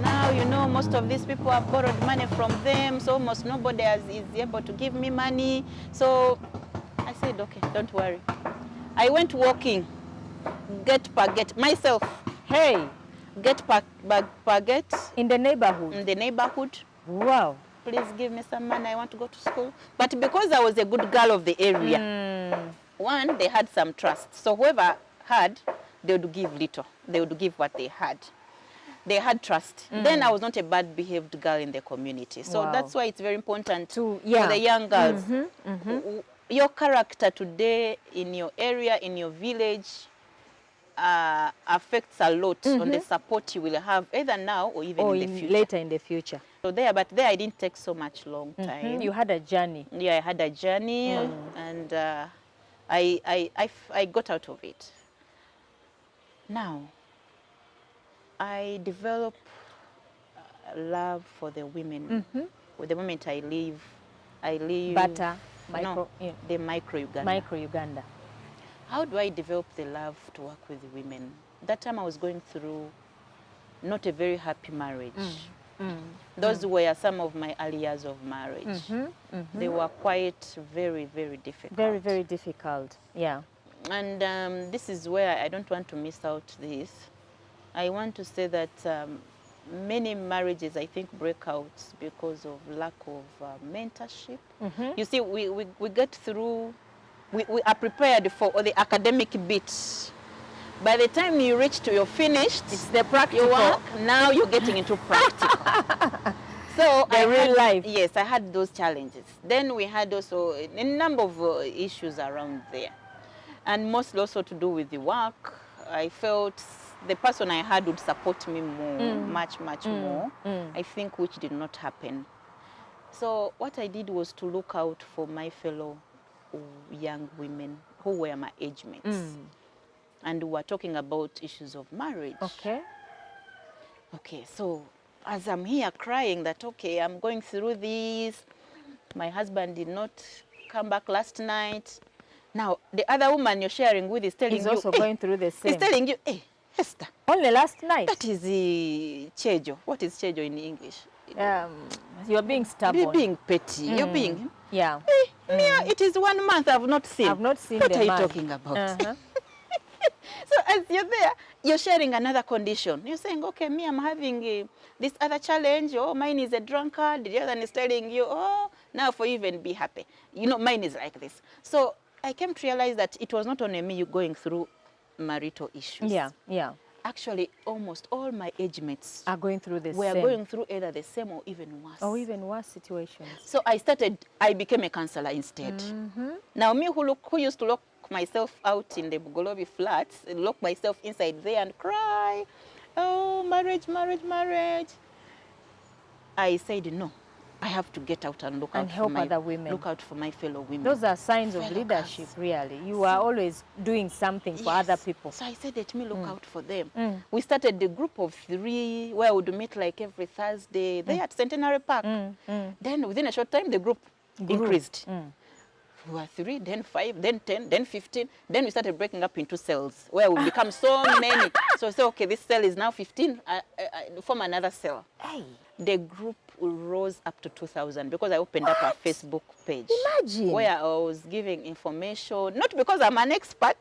Now, you know, most of these people have borrowed money from them, so almost nobody is able to give me money. So I said, okay, don't worry. I went walking, get myself. Hey! Get baguette. In the neighborhood? In the neighborhood. Wow. Please give me some money, I want to go to school. But because I was a good girl of the area, one, they had some trust. So whoever had, they would give little. They would give what they had. They had trust. Then I was not a bad behaved girl in the community. So that's why it's very important for the young girls. Your character today in your area, in your village, affects a lot on the support you will have either now or even in the future. Later in the future. So but there I didn't take so much long time. You had a journey. Yeah, I had a journey and I got out of it. Now, I developed love for the women. With the moment I leave Bata, the micro Uganda. Micro Uganda. How do I develop the love to work with women? That time I was going through not a very happy marriage. Those were some of my early years of marriage. They were quite very, very difficult. Very, very difficult, yeah. And this is where I don't want to miss out this. I want to say that many marriages, I think, break out because of lack of mentorship. You see, we get through, we are prepared for all the academic bits. By the time you reach to your finished, it's the practical work, now you're getting into practical. So real life. Yes, I had those challenges. Then we had also a number of issues around there. And mostly also to do with the work. I felt the person I had would support me more, much more, I think, which did not happen. So what I did was to look out for my fellow young women who were my age mates. And we were talking about issues of marriage. Okay. Okay, so as I'm here crying that, okay, I'm going through this, my husband did not come back last night. Now, the other woman you're sharing with is telling He's you... also going through the same. He's telling you, hey, Esther. Only last night? That is chejo. What is chejo in English? You're being stubborn. You're being petty. You're being... Yeah. Hey, Mia, it is 1 month I've not seen. I've not seen what the are man. You talking about? So as you're there, you're sharing another condition. You're saying, okay, me, I'm having this other challenge. Oh, mine is a drunkard. The other one is telling you, oh, now for you even be happy. You know, mine is like this. So I came to realize that it was not only me you going through marital issues. Yeah, yeah. Actually, almost all my age mates are going through the same. Were going through either the same or even worse. Or even worse situations. So I became a counselor instead. Now me who used to lock myself out in the Bugolobi flats, lock myself inside there and cry, oh, marriage, marriage, marriage. I said, no, I have to get out and look out help for other women. Look out for my fellow women. Those are signs of leadership, really. You are always doing something for other people. So I said, let me look out for them. We started the group of 3 where we would meet like every Thursday there at Centenary Park. Then within a short time, the group increased. We were 3, then 5, then 10, then 15. Then we started breaking up into cells where we become so many. So I said, okay, this cell is now 15. I form another cell. Hey. The group rose up to 2,000 because I opened up a Facebook page. Imagine. Where I was giving information, not because I'm an expert,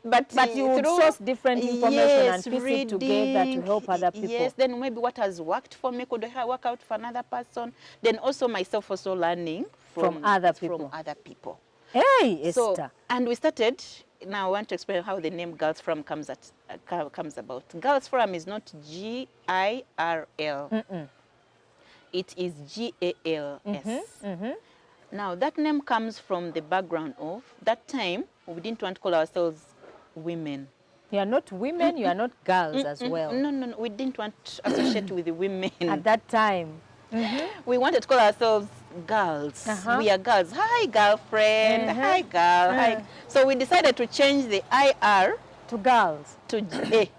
but you would source different information and piece it together to help other people. Yes, then maybe what has worked for me could work out for another person. Then also myself also learning from other people. Hey, So, Esther. and we started, now I want to explain how the name Girls Forum comes about. Girls Forum is not G-I-R-L. It is G-A-L-S. Now, that name comes from the background of, that time, we didn't want to call ourselves women. You are not women, you are not girls as well. No, we didn't want to associate with the women. At that time. We wanted to call ourselves girls. We are girls. Hi, girlfriend. Hi, girl. Hi. So we decided to change the IR to girls to G.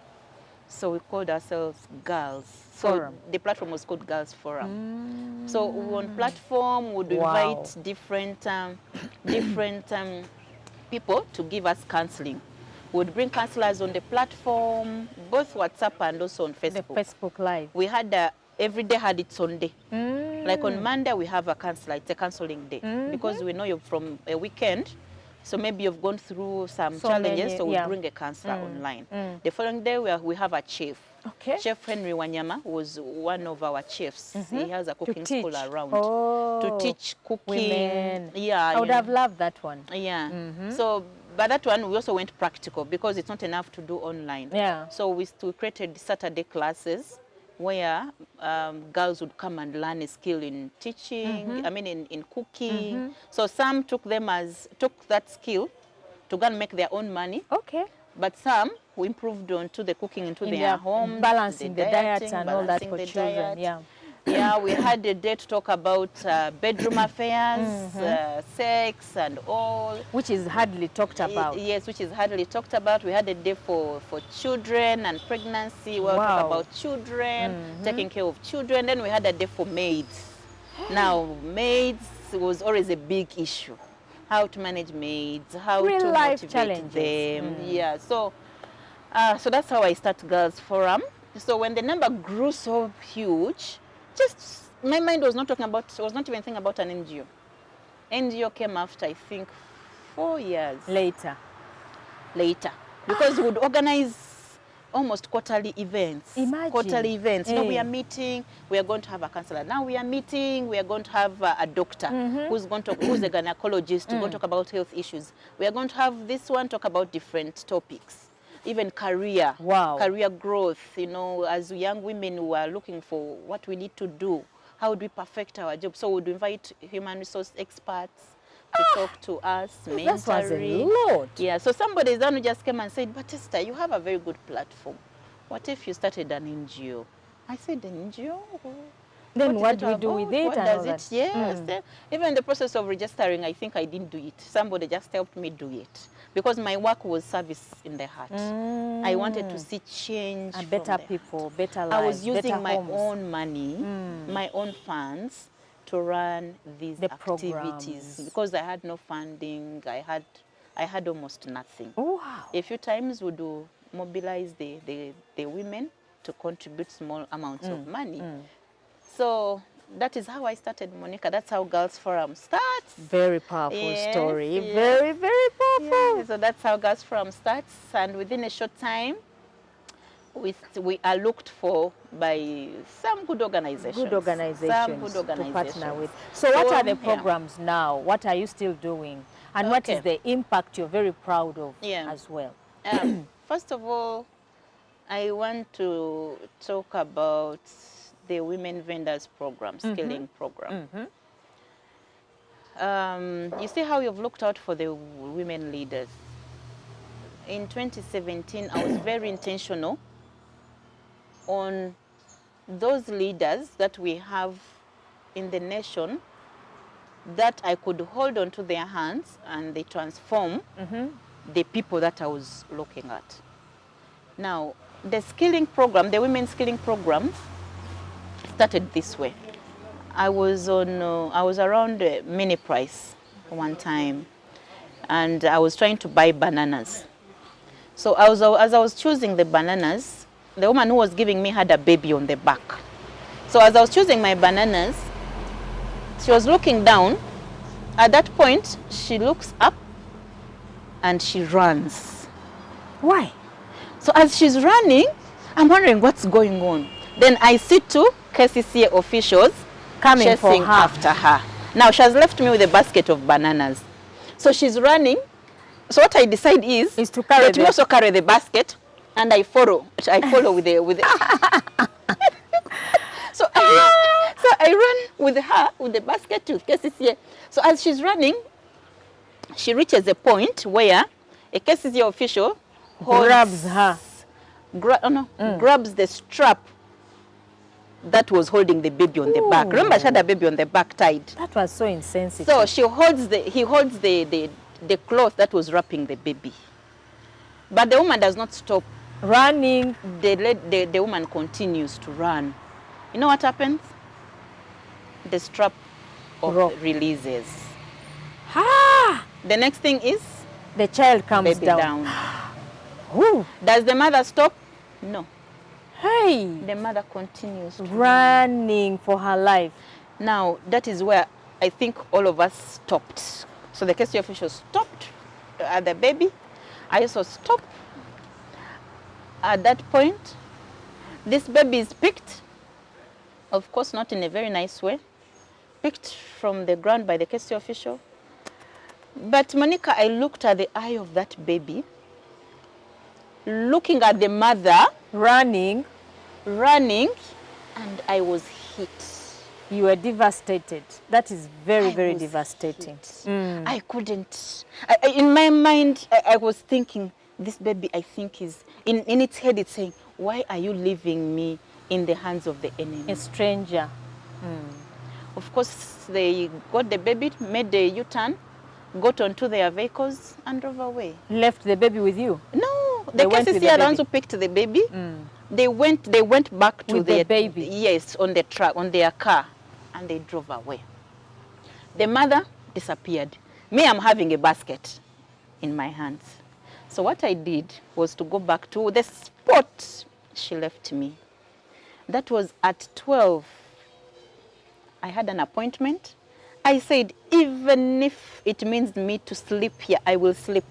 So we called ourselves Girls. So the platform was called Girls Forum. So on platform, would invite different people to give us counseling. Would bring counselors on the platform, both WhatsApp and also on Facebook. The Facebook Live. We had every day had its own day. Like on Monday, we have a counselor. It's a counseling day because we know you're from a weekend. So maybe you've gone through some challenges, so we bring a counselor online. The following day, we have a chef. Okay. Chef Henry Wanyama was one of our chefs. He has a cooking school around to teach cooking. Women. Yeah, I would have loved that one. Yeah. So, but that one we also went practical because it's not enough to do online. Yeah. So we created Saturday classes where girls would come and learn a skill in teaching, I mean in cooking. So some took that skill to go and make their own money. Okay. But some who improved onto the cooking into their homes, balancing the diets and all that for children. Yeah. Yeah, we had a day to talk about bedroom affairs, sex and all. Which is hardly talked about. Yes, which is hardly talked about. We had a day for children and pregnancy. We'll talk about children, taking care of children. Then we had a day for maids. Now, maids was always a big issue. How to manage maids, how to motivate them. Yeah, so that's how I started Girls Forum. So when the number grew so huge, just my mind was not talking about, was not even thinking about an NGO. NGO came after, I think, 4 years. Later. Because we would organize almost quarterly events. Imagine. Quarterly events. Now we are meeting, we are going to have a counselor. Now we are meeting, we are going to have a doctor who's a gynecologist to go talk about health issues. We are going to have this one talk about different topics. Even career, career growth, you know, as young women who are looking for what we need to do, how do we perfect our job? So we'd invite human resource experts to talk to us, mentoring. That was a lot. Yeah, so somebody then just came and said, but Esther, you have a very good platform. What if you started an NGO? I said, NGO? Then what do we do with it? What does it? Yes. Even the process of registering, I think I didn't do it. Somebody just helped me do it. Because my work was service in the heart. I wanted to see change. And better people, better lives, I was using my homes. own money, my own funds to run these activities. Programs. Because I had no funding, I had almost nothing. Oh, wow. A few times we do mobilize the women to contribute small amounts of money. So that is how I started Monicah. That's how Girls Forum starts. Very powerful story. Yes. Very, very powerful. Yeah. So that's how Girls Forum starts. And within a short time, we are looked for by some good organizations. Good organizations to partner with. So what are the programs now? What are you still doing? And what is the impact you're very proud of as well? First of all, I want to talk about the Women Vendors Program, Skilling Program. You see how you've looked out for the women leaders. In 2017, I was very intentional on those leaders that we have in the nation that I could hold on to their hands and they transform the people that I was looking at. Now, the skilling program, the women's skilling program, started this way. I was around Mini Price one time, and I was trying to buy bananas. So as I was choosing the bananas, the woman who was giving me had a baby on the back. So as I was choosing my bananas, she was looking down. At that point, she looks up and she runs. Why? So as she's running, I'm wondering what's going on. Then I see two KCCA officials chasing after her. Now she has left me with a basket of bananas. So she's running. So what I decide is to carry let me also carry the basket, and I follow. I follow with the so I run with her with the basket to KCCA. So as she's running, she reaches a point where a KCCA official grabs her, grabs the strap that was holding the baby on the back. Remember, she had a baby on the back tied. That was so insensitive. So he holds the cloth that was wrapping the baby. But the woman does not stop running. The woman continues to run. You know what happens? The strap releases. The next thing is the child comes baby down. Does the mother stop? No. Hey. The mother continues to running for her life. Now, that is where I think all of us stopped. So the KCCA official stopped at the baby. I also stopped. At that point, this baby is picked, of course not in a very nice way, picked from the ground by the KCCA official. But Monicah, I looked at the eye of that baby, looking at the mother running, and I was hit. You were devastated. That is very, very devastating. I couldn't. In my mind, I was thinking, this baby, I think, is in its head, it's saying, why are you leaving me in the hands of the enemy? A stranger. Of course, they got the baby, made the U-turn, got onto their vehicles, and drove away. Left the baby with you? No, the KCCA are the ones who picked the baby. They went back to the baby. Yes, on the truck, on their car, and they drove away. The mother disappeared. Me, I'm having a basket in my hands. So what I did was to go back to the spot she left me. That was at 12. I had an appointment. I said, even if it means me to sleep here, I will sleep.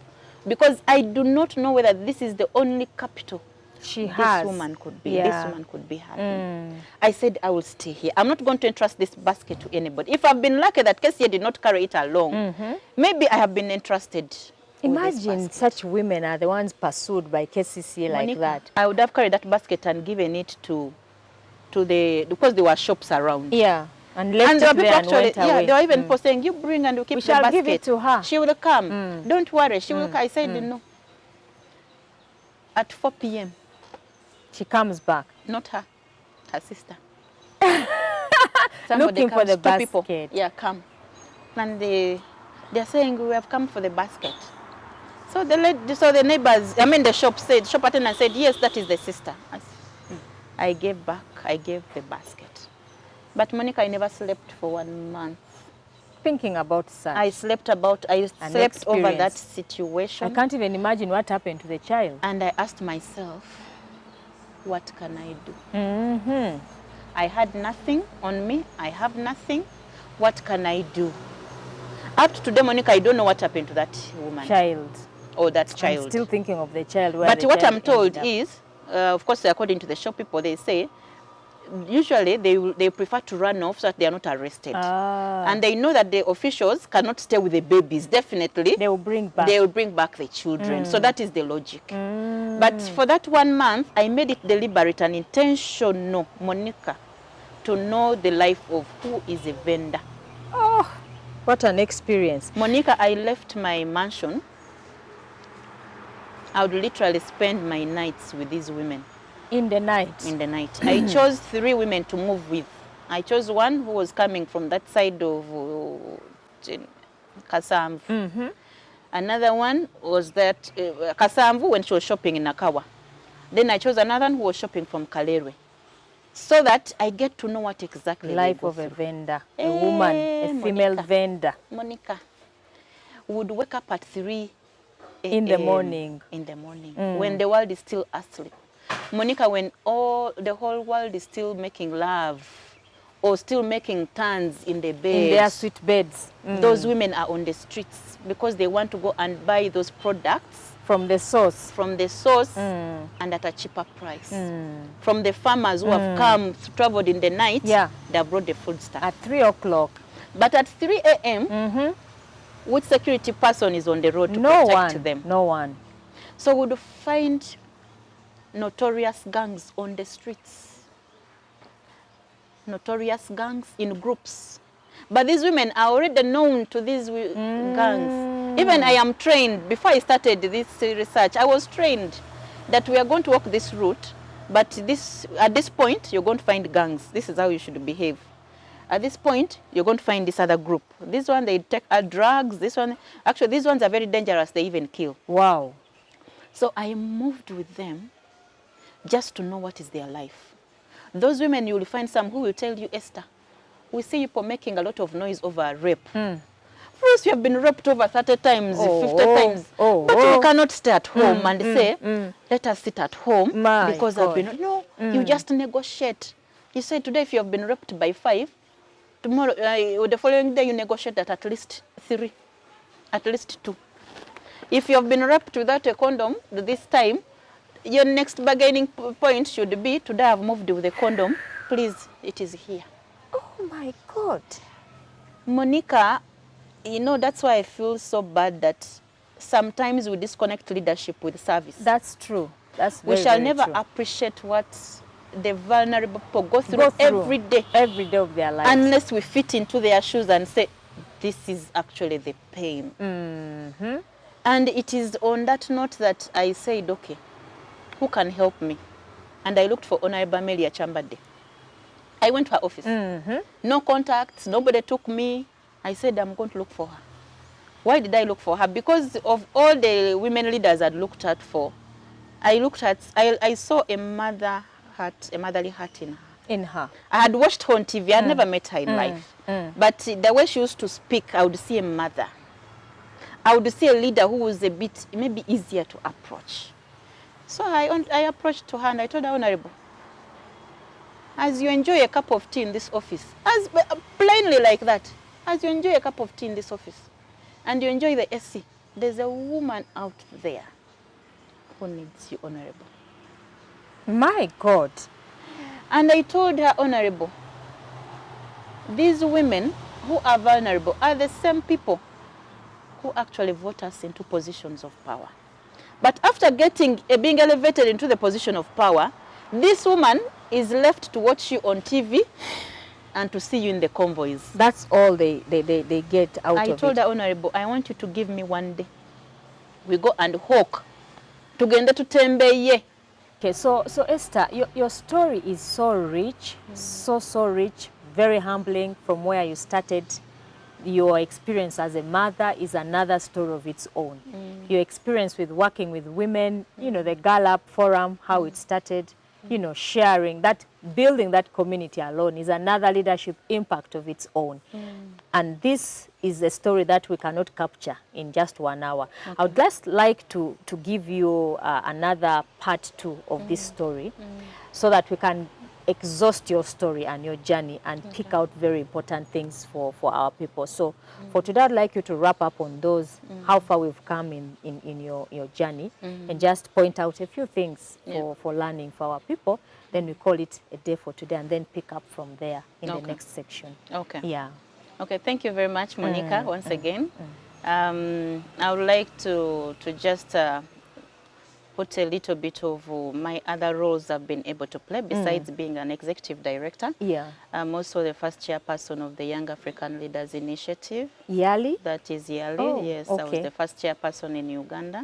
Because I do not know whether this is the only capital this woman could be. Yeah. This woman could be having. I said, I will stay here. I'm not going to entrust this basket to anybody. If I've been lucky that KCCA did not carry it along, maybe I have been entrusted. Imagine such women are the ones pursued by KCCA like that. I would have carried that basket and given it to because there were shops around. Yeah. And left it there and went away. Yeah, they were even saying, you bring and you keep the basket. Give it to her. She will come. Don't worry. She will come. I said, no. At 4 p.m. She comes back. Not her. Her sister. Looking for the basket. People. Yeah, come. And they're saying, we have come for the basket. So the neighbors, the shop attendant said, yes, that is the sister. I gave the basket. But Monicah, I never slept for 1 month. Thinking about such. I slept over that situation. I can't even imagine what happened to the child. And I asked myself, what can I do? I had nothing on me. I have nothing. What can I do? Up to today, Monicah, I don't know what happened to that woman. Or that child. I'm still thinking of the child. But what I'm told is, of course, according to the shop people, they say, usually they prefer to run off so that they are not arrested. And they know that the officials cannot stay with the babies. Definitely. They will bring back the children. So that is the logic. But for that 1 month, I made it deliberate and intentional, Monicah, to know the life of who is a vendor. Oh, what an experience. Monicah, I left my mansion. I would literally spend my nights with these women. In the night? In the night. I chose 3 women to move with. I chose one who was coming from that side of Kasamvu. Another one was that Kasamvu when she was shopping in Nakawa. Then I chose another one who was shopping from Kalere. So that I get to know what exactly life of a vendor, a woman, a female vendor. Monicah would wake up at 3 in the morning. When the world is still asleep. Monicah, when the whole world is still making love or still making turns in the bed. In their sweet beds. Those women are on the streets because they want to go and buy those products. From the source. And at a cheaper price. From the farmers who have traveled in the night, they have brought the food stuff. At 3 o'clock. But at 3 a.m., which security person is on the road to No protect one. them? No one. So we would find notorious gangs on the streets. Notorious gangs in groups. But these women are already known to these gangs. Even I am trained, before I started this research, I was trained that we are going to walk this route, but at this point, you're going to find gangs. This is how you should behave. At this point, you're going to find this other group. This one, they take drugs. This one, actually, these ones are very dangerous. They even kill. Wow. So I moved with them just to know what is their life. Those women, you will find some who will tell you, Esther, we see people making a lot of noise over rape. First, you have been raped over 30 times, 50 times. But you cannot stay at home and say, let us sit at home because I've been... No, you just negotiate. You say today if you have been raped by 5, tomorrow, the following day you negotiate at least 3, at least 2. If you have been raped without a condom this time, your next bargaining point should be, today I've moved with a condom, please, it is here. Oh my God. Monica, you know, that's why I feel so bad that sometimes we disconnect leadership with service. That's true. That's very, we shall very never true. appreciate what the vulnerable people go through every day. Every day of their lives. Unless we fit into their shoes and say, this is actually the pain. And it is on that note that I said, okay, who can help me? And I looked for Honourable Monicah Amoding. I went to her office. No contacts, nobody took me. I said, I'm going to look for her. Why did I look for her? Because of all the women leaders I'd looked at for, I saw a motherly heart in her. I had watched her on TV. I had never met her in life. But the way she used to speak, I would see a mother. I would see a leader who was a bit, maybe easier to approach. So I approached to her and I told her, Honourable, as you enjoy a cup of tea in this office, as plainly like that, as you enjoy a cup of tea in this office, and you enjoy the AC, there's a woman out there who needs you, Honourable. My God. And I told her, Honourable, these women who are vulnerable are the same people who actually vote us into positions of power. But after being elevated into the position of power, this woman is left to watch you on TV and to see you in the convoys. That's all they get out of it. I told her, Honourable, I want you to give me one day. We go and hawk. Tugende tutembeye. Okay, so Esther, your story is so rich, so rich, very humbling from where you started. Your experience as a mother is another story of its own. Your experience with working with women, you know, the Girl Up Forum, how it started, you know, sharing that, building that community alone is another leadership impact of its own. And this is a story that we cannot capture in just 1 hour. I would just like to give you another part 2 of this story so that we can exhaust your story and your journey and pick out very important things for our people. So for today, I'd like you to wrap up on those, how far we've come in your journey, and just point out a few things for learning for our people. Then we call it a day for today and then pick up from there in the next section. Okay. Yeah. Okay, thank you very much, Monica, once again. I would like to just put a little bit of my other roles I've been able to play besides being an executive director. Yeah. I'm also the first chairperson of the Young African Leaders Initiative. Yali? That is Yali, Oh, yes. okay. I was the first chairperson in Uganda.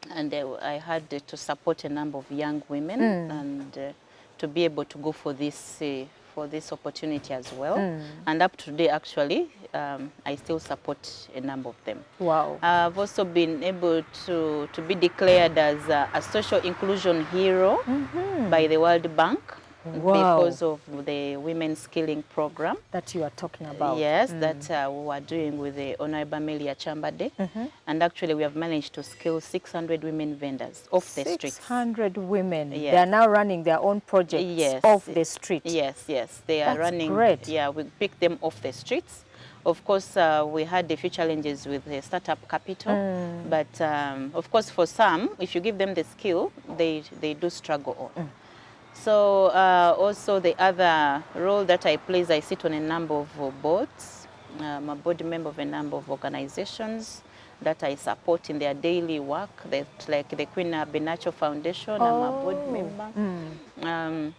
And I had to support a number of young women and to be able to go for this opportunity as well. And up to today, actually, I still support a number of them. Wow. I've also been able to be declared as a social inclusion hero by the World Bank because of the Women Skilling Program. That you are talking about. Yes, that we were doing with the Honourable Monicah Amoding. And actually, we have managed to skill 600 women vendors off the streets. 600 women. Yes. They are now running their own projects off the street. Yes, yes. They are running. Great. Yeah, we pick them off the streets. Of course, we had a few challenges with the startup capital. But of course, for some, if you give them the skill, they do struggle on. So also the other role that I play is I sit on a number of boards I'm a board member of a number of organizations that I support in their daily work, like the Queen Benacho Foundation. I'm a board member.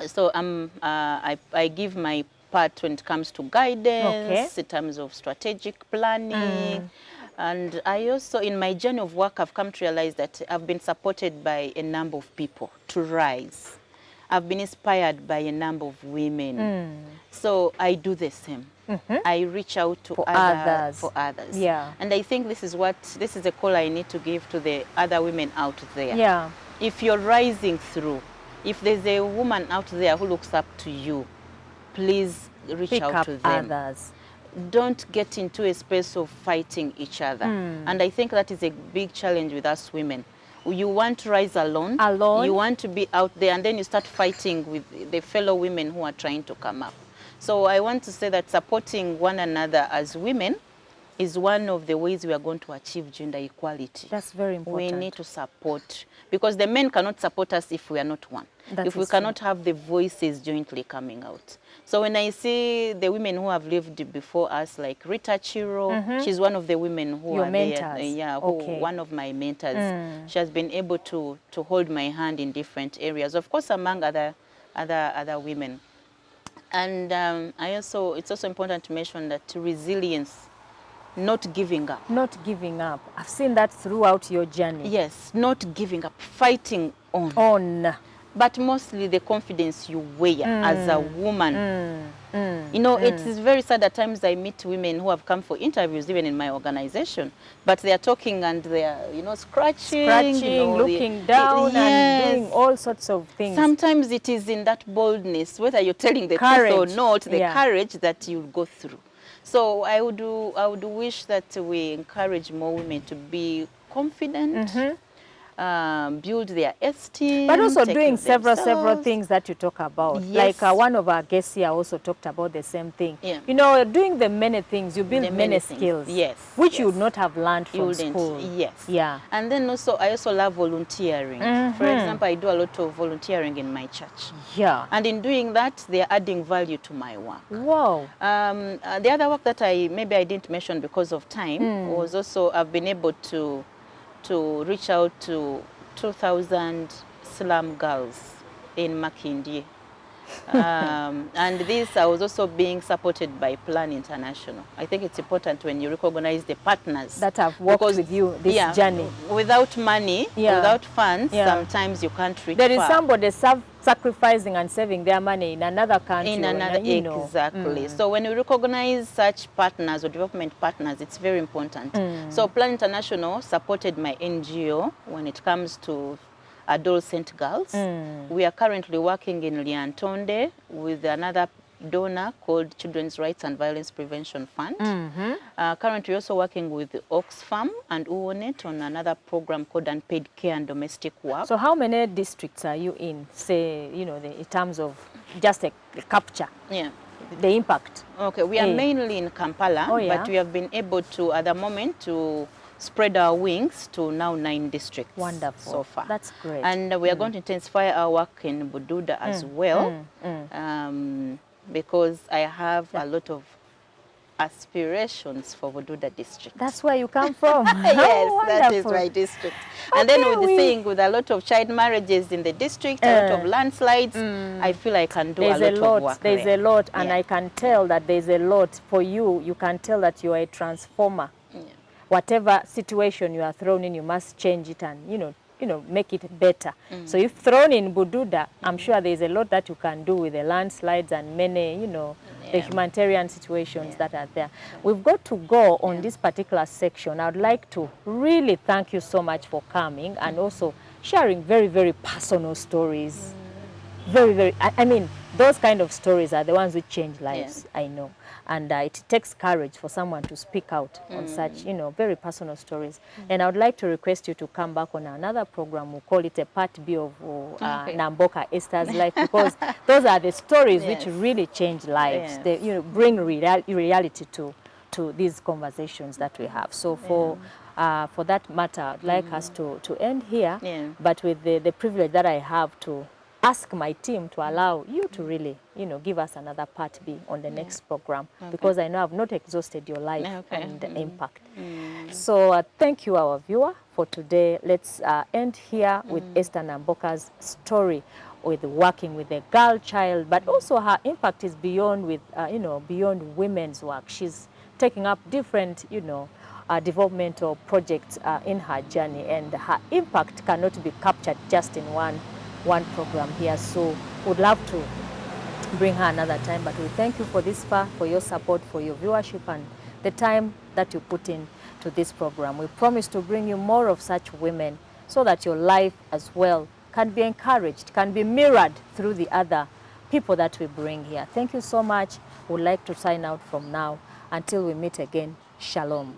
So I give my part when it comes to guidance, in terms of strategic planning. And I also, in my journey of work, I've come to realize that I've been supported by a number of people to rise. I've been inspired by a number of women. So I do the same. I reach out to others. Yeah. And I think this is a call I need to give to the other women out there. Yeah. If you're rising through, if there's a woman out there who looks up to you, please reach out to them. Others. Don't get into a space of fighting each other. And I think that is a big challenge with us women. You want to rise alone. You want to be out there, and then you start fighting with the fellow women who are trying to come up. So I want to say that supporting one another as women is one of the ways we are going to achieve gender equality. That's very important. We need to support, because the men cannot support us if we are not one. If we cannot have the voices jointly coming out. So when I see the women who have lived before us, like Rita Chiro, she's one of the women who Your are mentors. there. Yeah, one of my mentors. She has been able to hold my hand in different areas, of course, among other women. And it's also important to mention that resilience, not giving up. Not giving up. I've seen that throughout your journey. Yes, not giving up, fighting on. But mostly the confidence you wear as a woman. You know, it is very sad at times I meet women who have come for interviews, even in my organization, but they are talking and they are, you know, scratching, looking down and doing all sorts of things. Sometimes it is in that boldness, whether you're telling the truth or not, the courage that you'll go through. So I would wish that we encourage more women to be confident, build their esteem, but also doing several things that you talk about. Like one of our guests here also talked about the same thing. You know, doing the many things, you build many skills, which you would not have learned from school. And then also, I also love volunteering. For example, I do a lot of volunteering in my church. And in doing that, they are adding value to my work. Wow. The other work that I didn't mention because of time was also I've been able to reach out to 2,000 slum girls in Makindye. And this I was also being supported by Plan International. I think it's important when you recognize the partners that have worked with you this journey. Without money, without funds, sometimes you can't reach There is somebody sacrificing and saving their money in another country. Exactly. So when you recognize such partners or development partners, it's very important. So Plan International supported my NGO when it comes to adolescent girls. We are currently working in Liantonde with another donor called Children's Rights and Violence Prevention Fund. Currently also working with Oxfam and Uonet on another program called Unpaid Care and Domestic Work. So how many districts are you in, say, you know, in terms of just a capture? The impact. Okay, we are mainly in Kampala, but we have been able to, at the moment, to spread our wings to now 9 districts. Wonderful. So far. That's great. And we are going to intensify our work in Bududa as well, because I have a lot of aspirations for Bududa district. That's where you come from. Yes, that is my district. And then with the thing, with a lot of child marriages in the district, a lot of landslides, I feel I can do a lot of work. There's a lot, and I can tell that there's a lot for you. You can tell that you are a transformer. Whatever situation you are thrown in, you must change it and, you know, make it better. So if thrown in Bududa, I'm sure there's a lot that you can do with the landslides and many, you know, the humanitarian situations that are there. We've got to go on this particular section. I'd like to really thank you so much for coming and also sharing very, very personal stories. I mean, those kind of stories are the ones which change lives, I know. And it takes courage for someone to speak out on such, you know, very personal stories. And I would like to request you to come back on another program. We'll call it a part B of Namboka Esther's life, because those are the stories which really change lives. They, you know, bring reality to these conversations that we have. So for that matter, I'd like us to end here, but with the privilege that I have to ask my team to allow you to really, you know, give us another part B on the next program, because I know I've not exhausted your life and the impact. So thank you, our viewer, for today. Let's end here with Esther Namboka's story with working with a girl child, but also her impact is beyond with, you know, beyond women's work. She's taking up different, you know, developmental projects in her journey, and her impact cannot be captured just in one program here. So would love to bring her another time, but we thank you for this far, for your support, for your viewership, and the time that you put in to this program. We promise to bring you more of such women so that your life as well can be encouraged, can be mirrored through the other people that we bring here. Thank you so much. We'd like to sign out from now. Until we meet again, shalom.